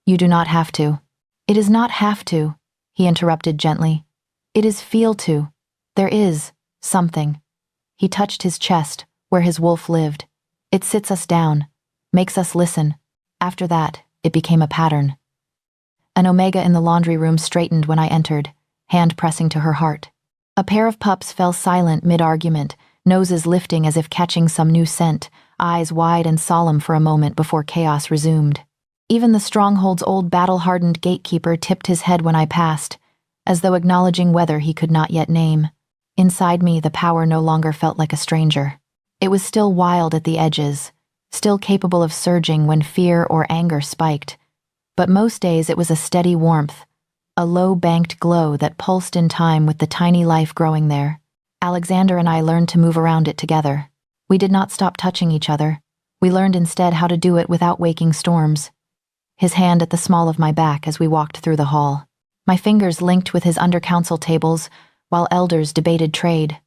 "You do not have to." "It is not have to," he interrupted gently. "It is feel to. There is something." He touched his chest, where his wolf lived. "It sits us down, makes us listen." After that, it became a pattern. An omega in the laundry room straightened when I entered, hand pressing to her heart. A pair of pups fell silent mid-argument, noses lifting as if catching some new scent, eyes wide and solemn for a moment before chaos resumed. Even the stronghold's old battle-hardened gatekeeper tipped his head when I passed, as though acknowledging weather he could not yet name. Inside me, the power no longer felt like a stranger. It was still wild at the edges, still capable of surging when fear or anger spiked. But most days it was a steady warmth, a low-banked glow that pulsed in time with the tiny life growing there. Alexander and I learned to move around it together. We did not stop touching each other. We learned instead how to do it without waking storms. His hand at the small of my back as we walked through the hall. My fingers linked with his under-council tables, while elders debated trade.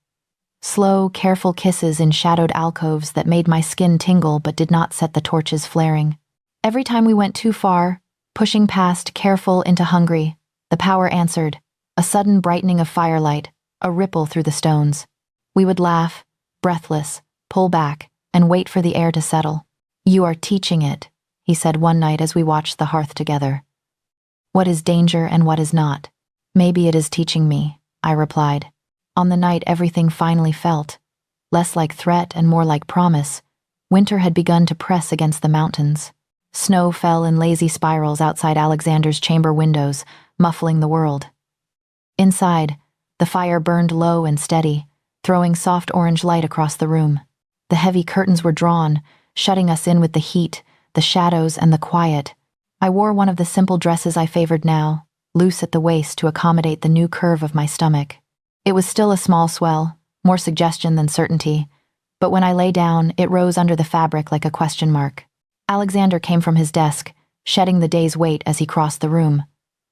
Slow, careful kisses in shadowed alcoves that made my skin tingle but did not set the torches flaring. Every time we went too far, pushing past careful into hungry, the power answered, a sudden brightening of firelight, a ripple through the stones. We would laugh, breathless, pull back, and wait for the air to settle. "You are teaching it," he said one night as we watched the hearth together. "What is danger and what is not? Maybe it is teaching me," I replied. On the night everything finally felt, less like threat and more like promise, winter had begun to press against the mountains. Snow fell in lazy spirals outside Alexander's chamber windows, muffling the world. Inside, the fire burned low and steady, throwing soft orange light across the room. The heavy curtains were drawn, shutting us in with the heat, the shadows, and the quiet. I wore one of the simple dresses I favored now, loose at the waist to accommodate the new curve of my stomach. It was still a small swell, more suggestion than certainty, but when I lay down, it rose under the fabric like a question mark. Alexander came from his desk, shedding the day's weight as he crossed the room.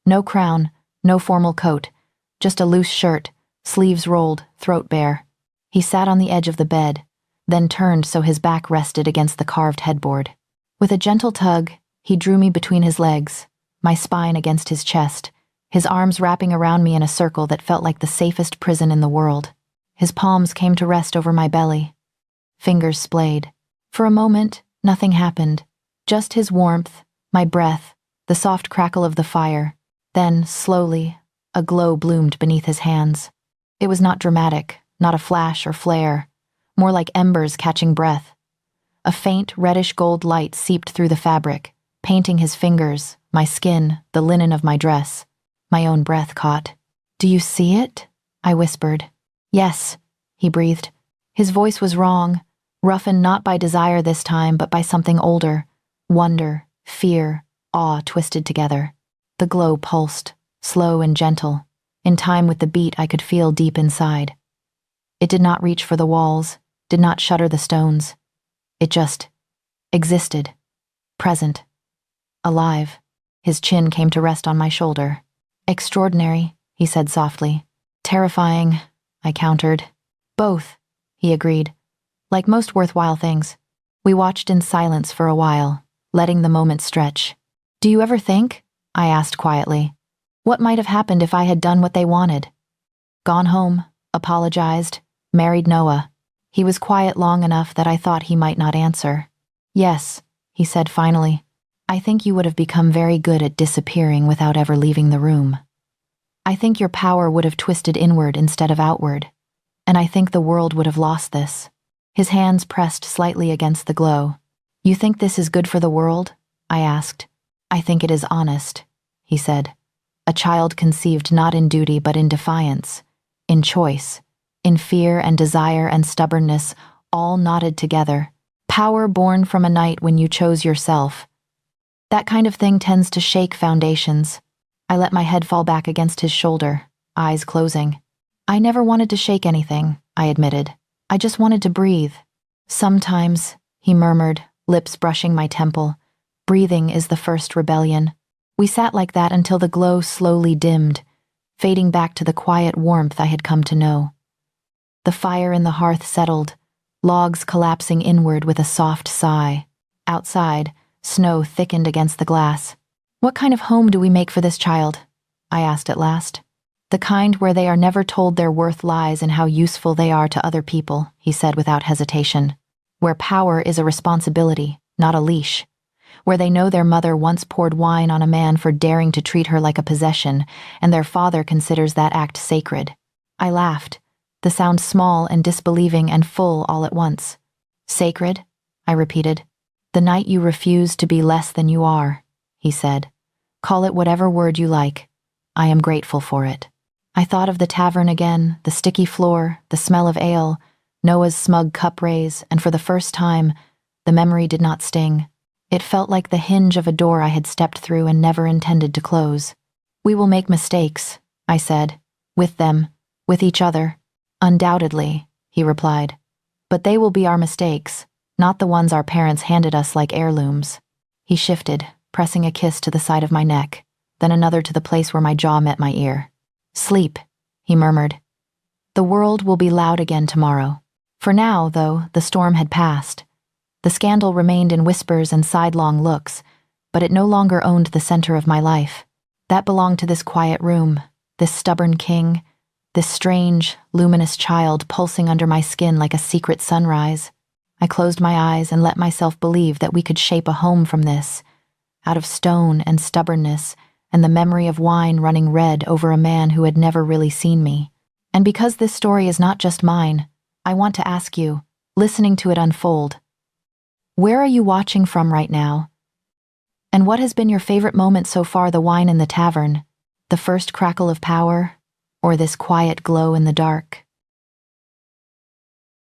No crown, no formal coat, just a loose shirt, sleeves rolled, throat bare. He sat on the edge of the bed, then turned so his back rested against the carved headboard. With a gentle tug, he drew me between his legs, my spine against his chest, his arms wrapping around me in a circle that felt like the safest prison in the world. His palms came to rest over my belly. Fingers splayed. For a moment, nothing happened. Just his warmth, my breath, the soft crackle of the fire. Then, slowly, a glow bloomed beneath his hands. It was not dramatic, not a flash or flare, more like embers catching breath. A faint, reddish gold light seeped through the fabric, painting his fingers, my skin, the linen of my dress. My own breath caught. "Do you see it?" I whispered. "Yes," he breathed. His voice was wrong, roughened not by desire this time, but by something older. Wonder, fear, awe twisted together. The glow pulsed, slow and gentle. In time with the beat I could feel deep inside. It did not reach for the walls, did not shudder the stones. It just existed, present, alive. His chin came to rest on my shoulder. "Extraordinary," he said softly. "Terrifying," I countered. "Both," he agreed. Like most worthwhile things. We watched in silence for a while, letting the moment stretch. "Do you ever think," I asked quietly, "what might have happened if I had done what they wanted? Gone home, apologized, married Noah." He was quiet long enough that I thought he might not answer. "Yes," he said finally. "I think you would have become very good at disappearing without ever leaving the room. I think your power would have twisted inward instead of outward, and I think the world would have lost this." His hands pressed slightly against the glow. "You think this is good for the world?" I asked. "I think it is honest," he said. "A child conceived not in duty but in defiance, in choice, in fear and desire and stubbornness, all knotted together. Power born from a night when you chose yourself. That kind of thing tends to shake foundations." I let my head fall back against his shoulder, eyes closing. "I never wanted to shake anything," I admitted. "I just wanted to breathe." "Sometimes," he murmured, lips brushing my temple, "breathing is the first rebellion." We sat like that until the glow slowly dimmed, fading back to the quiet warmth I had come to know. The fire in the hearth settled, logs collapsing inward with a soft sigh. Outside, snow thickened against the glass. "What kind of home do we make for this child?" I asked at last. "The kind where they are never told their worth lies in how useful they are to other people," he said without hesitation. "Where power is a responsibility, not a leash. Where they know their mother once poured wine on a man for daring to treat her like a possession, and their father considers that act sacred." I laughed, the sound small and disbelieving and full all at once. "Sacred?" I repeated. "The night you refused to be less than you are," he said. "Call it whatever word you like. I am grateful for it." I thought of the tavern again, the sticky floor, the smell of ale, Noah's smug cup raise, and for the first time, the memory did not sting. It felt like the hinge of a door I had stepped through and never intended to close. "We will make mistakes," I said. "With them, with each other." "Undoubtedly," he replied. "But they will be our mistakes, not the ones our parents handed us like heirlooms." He shifted, pressing a kiss to the side of my neck, then another to the place where my jaw met my ear. "Sleep," he murmured. "The world will be loud again tomorrow." For now, though, the storm had passed. The scandal remained in whispers and sidelong looks, but it no longer owned the center of my life. That belonged to this quiet room, this stubborn king, this strange, luminous child pulsing under my skin like a secret sunrise. I closed my eyes and let myself believe that we could shape a home from this, out of stone and stubbornness, and the memory of wine running red over a man who had never really seen me. And because this story is not just mine, I want to ask you, listening to it unfold, where are you watching from right now? And what has been your favorite moment so far, the wine in the tavern, the first crackle of power, or this quiet glow in the dark?